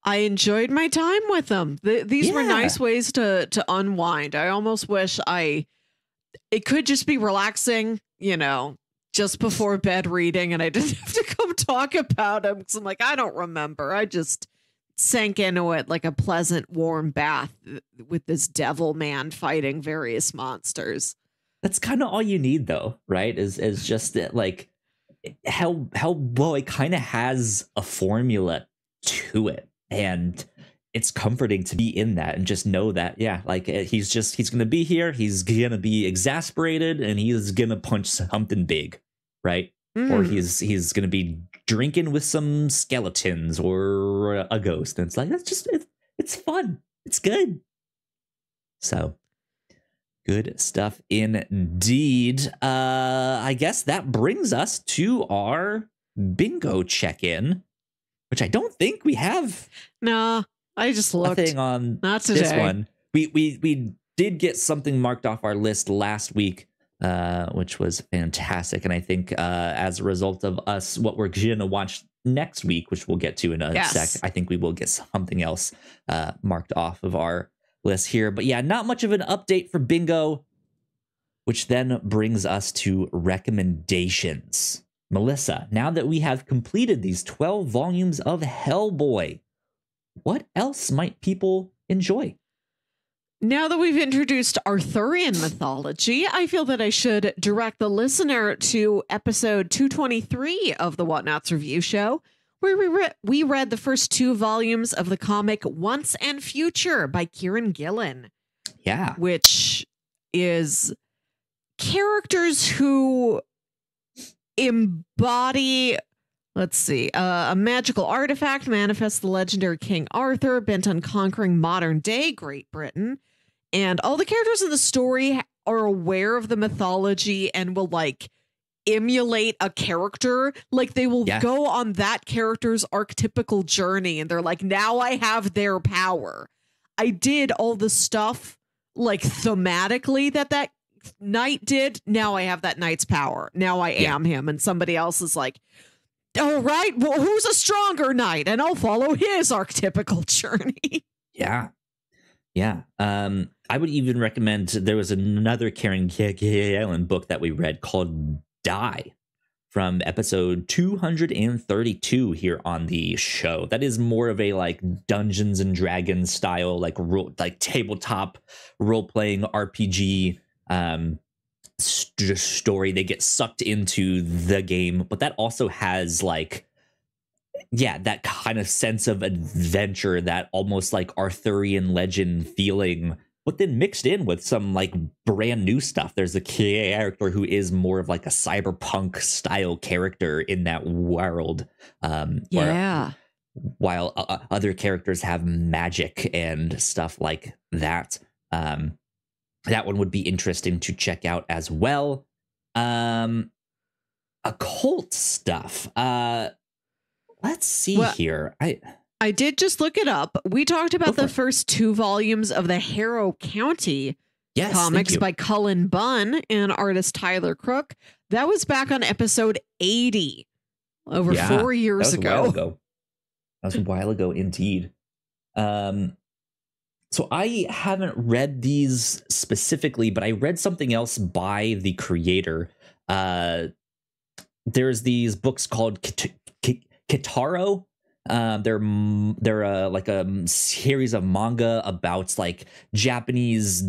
I enjoyed my time with them. These were nice ways to unwind. I almost wish it could just be relaxing, just before bed reading, and I didn't have to come talk about them because I'm like, I don't remember. I just sank into it like a pleasant warm bath with this devil man fighting various monsters. That's kind of all you need, though, right? Is just that, like, Hellboy kind of has a formula to it, and it's comforting to be in that and just know that, yeah, like he's gonna be here, he's gonna be exasperated, and he's gonna punch something big, right? Or he's gonna be drinking with some skeletons or a ghost, and it's like it's fun, it's good. So good stuff indeed. I guess that brings us to our bingo check-in, which I don't think we have. No, I just looked. Nothing on Not today. This one. We did get something marked off our list last week, which was fantastic. And I think as a result of us, what we're going to watch next week, which we'll get to in a sec, I think we will get something else marked off of our list here. But yeah, not much of an update for bingo, which then brings us to recommendations. Melissa, now that we have completed these 12 volumes of Hellboy, what else might people enjoy? Now that we've introduced Arthurian mythology, I feel that I should direct the listener to episode 223 of the Whatnauts review show, where we read the first 2 volumes of the comic Once and Future by Kieran Gillen. Yeah. Which is characters who embody, let's see, a magical artifact manifests the legendary King Arthur, bent on conquering modern day Great Britain. And all the characters in the story are aware of the mythology and will like emulate a character. Like they will go on that character's archetypical journey, and they're like, now I have their power. I did all the stuff like thematically that knight did. Now I have that knight's power. Now I am him. And somebody else is like, all right, well, who's a stronger knight? And I'll follow his archetypical journey. Yeah. I would even recommend, there was another Kieran Gillen book that we read called Die, from episode 232 here on the show. That is more of a like Dungeons and Dragons style, like tabletop role-playing RPG story. They get sucked into the game, but that also has like, that kind of sense of adventure, that almost like Arthurian legend feeling, but then mixed in with some like brand new stuff. There's a character who is more of like a cyberpunk style character in that world. While other characters have magic and stuff like that. That one would be interesting to check out as well. Occult stuff. Let's see here. I did just look it up. We talked about the first 2 volumes of the Harrow County comics by Cullen Bunn and artist Tyler Crook. That was back on episode 80, over 4 years ago. That was a while ago, indeed. So I haven't read these specifically, but I read something else by the creator. There's these books called Kitaro. They're like a series of manga about like Japanese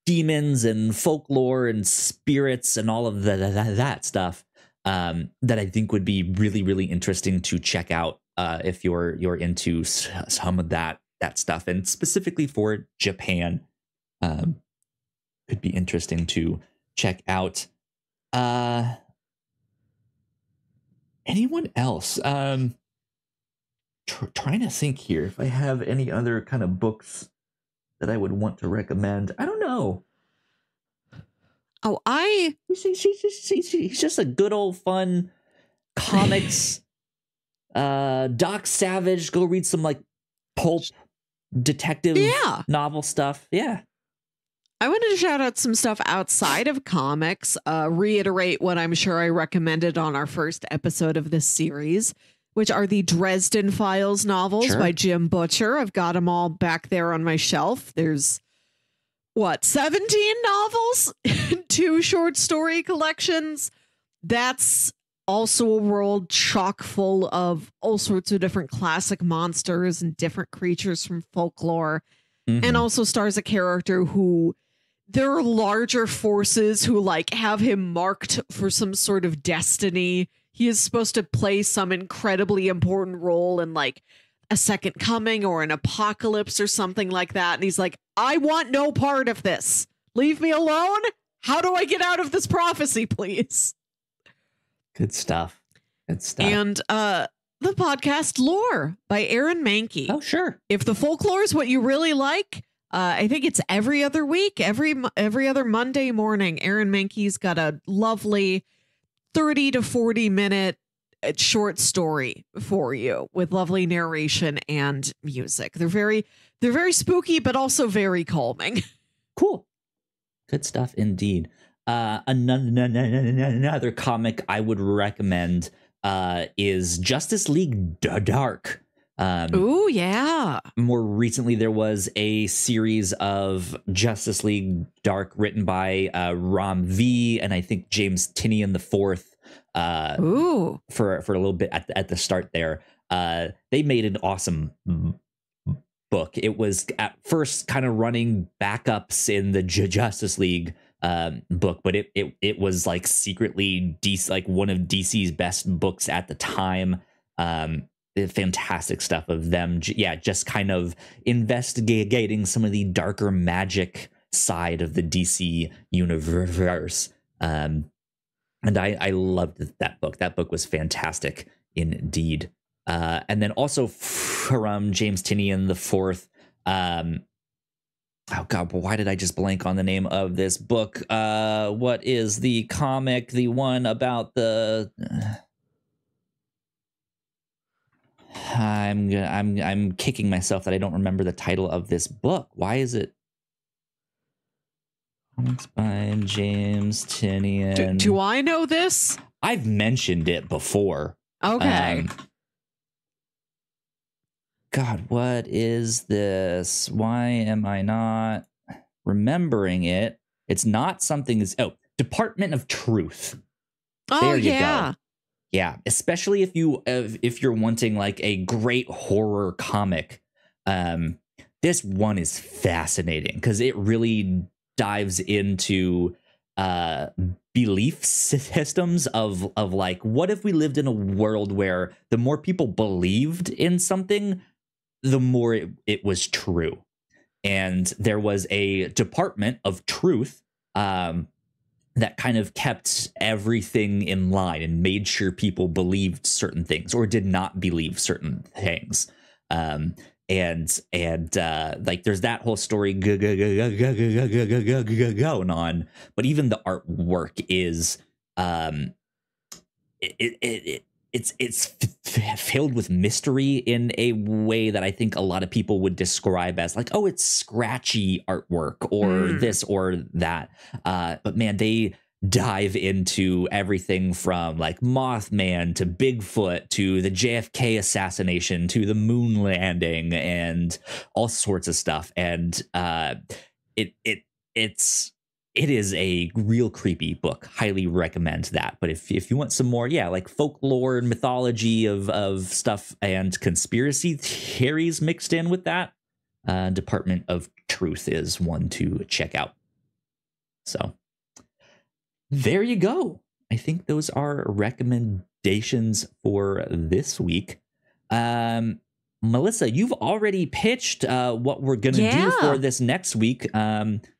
demons and folklore and spirits and all of that stuff, that I think would be really, really interesting to check out if you're into some of that stuff, and specifically for Japan, could be interesting to check out. Anyone else? Trying to think here if I have any other kind of books that I would want to recommend. I don't know. He's just a good old fun comics. Doc Savage. Go read some like pulp detective novel stuff. Yeah. I wanted to shout out some stuff outside of comics, reiterate what I'm sure I recommended on our first episode of this series, which are the Dresden Files novels by Jim Butcher. I've got them all back there on my shelf. There's 17 novels, 2 short story collections. That's also a world chock full of all sorts of different classic monsters and different creatures from folklore, and also stars a character who there are larger forces who like have him marked for some sort of destiny. He is supposed to play some incredibly important role in like a second coming or an apocalypse or something like that. And he's like, I want no part of this. Leave me alone. How do I get out of this prophecy, please? Good stuff. Good stuff. And the podcast Lore by Aaron Mahnke. Oh, sure. If the folklore is what you really like, I think it's every other week, every other Monday morning. Aaron Mahnke's got a lovely 30 to 40 minute short story for you with lovely narration and music. They're very spooky, but also very calming. Cool. Good stuff indeed. Another comic I would recommend is Justice League Dark. Oh, yeah. More recently, there was a series of Justice League Dark written by Ram V and I think James Tynion IV. For a little bit at the start there. They made an awesome book. It was at first kind of running backups in the Justice League book, but it was like secretly like one of DC's best books at the time. Fantastic stuff of them. Just kind of investigating some of the darker magic side of the DC universe. And I loved that book. That book was fantastic indeed. And then also from James Tynion IV. Oh God, why did I just blank on the name of this book? What is the comic? The one about the. I'm kicking myself that I don't remember the title of this book. Why is it? Comics by James Tynion. Do I know this? I've mentioned it before. Okay. God, what is this? Why am I not remembering it? It's not something. Department of Truth. Oh, there you yeah. Go. Yeah, especially if you're wanting like a great horror comic. This one is fascinating because it really dives into belief systems of like, what if we lived in a world where the more people believed in something, the more it was true. And there was a Department of Truth that kind of kept everything in line and made sure people believed certain things or did not believe certain things. And like there's that whole story going on, but even the artwork is it's filled with mystery in a way that I think a lot of people would describe as like, oh, it's scratchy artwork or this or that. But man, they dive into everything from like Mothman to Bigfoot to the JFK assassination to the moon landing and all sorts of stuff. And it is a real creepy book. Highly recommend that. But if you want some more, like folklore and mythology of stuff and conspiracy theories mixed in with that, Department of Truth is one to check out. So there you go. I think those are recommendations for this week. Melissa, you've already pitched what we're going to do for this next week.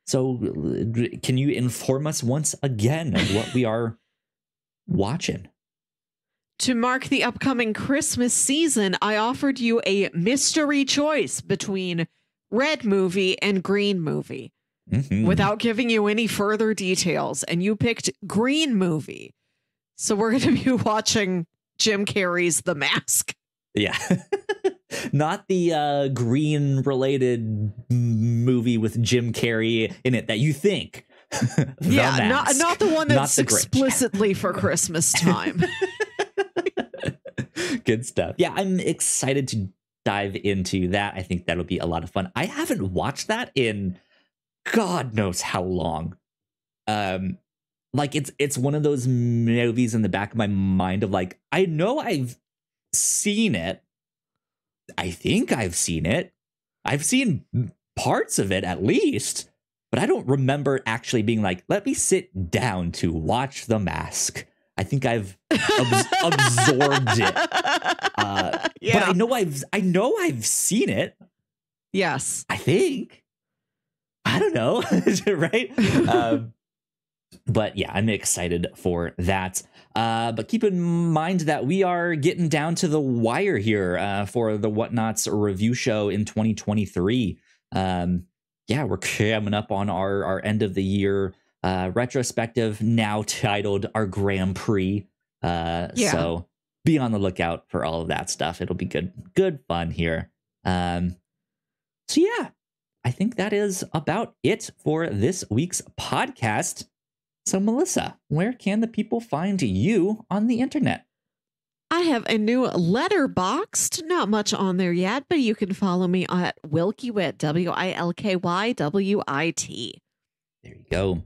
So can you inform us once again of what we are watching? To mark the upcoming Christmas season, I offered you a mystery choice between red movie and green movie without giving you any further details. And you picked green movie. So we're going to be watching Jim Carrey's The Mask. Yeah. Not the green-related movie with Jim Carrey in it that you think. Not the one that's explicitly for Christmas time. Good stuff. Yeah, I'm excited to dive into that. I think that'll be a lot of fun. I haven't watched that in God knows how long. like it's one of those movies in the back of my mind of like, I know I've seen it. I think I've seen it. I've seen parts of it at least, but I don't remember actually being like, let me sit down to watch The Mask. I think I've absorbed it. But I know I've seen it. Yes. I think. I don't know. Right? But yeah, I'm excited for that. But keep in mind that we are getting down to the wire here for the Whatnauts review show in 2023. Yeah, we're coming up on our end of the year retrospective, now titled our Grand Prix. So be on the lookout for all of that stuff. It'll be good fun here. So yeah, I think that is about it for this week's podcast. So Melissa, where can the people find you on the internet? I have a new Letterboxd, not much on there yet, but you can follow me at Wilkywit, WILKYWIT. There you go.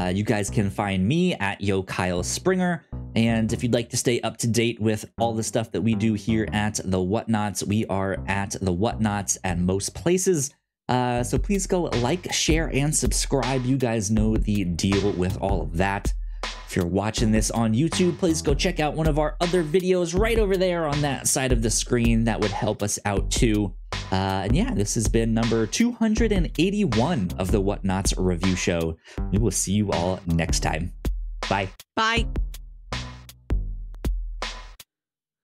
You guys can find me at Yo Kyle Springer. And if you'd like to stay up to date with all the stuff that we do here at the Whatnauts, we are at the Whatnauts at most places. So please go like, share, and subscribe. You guys know the deal with all of that. If you're watching this on YouTube, please go check out one of our other videos right over there on that side of the screen. That would help us out too. And yeah, this has been number 281 of the Whatnauts review show. We will see you all next time. Bye. Bye.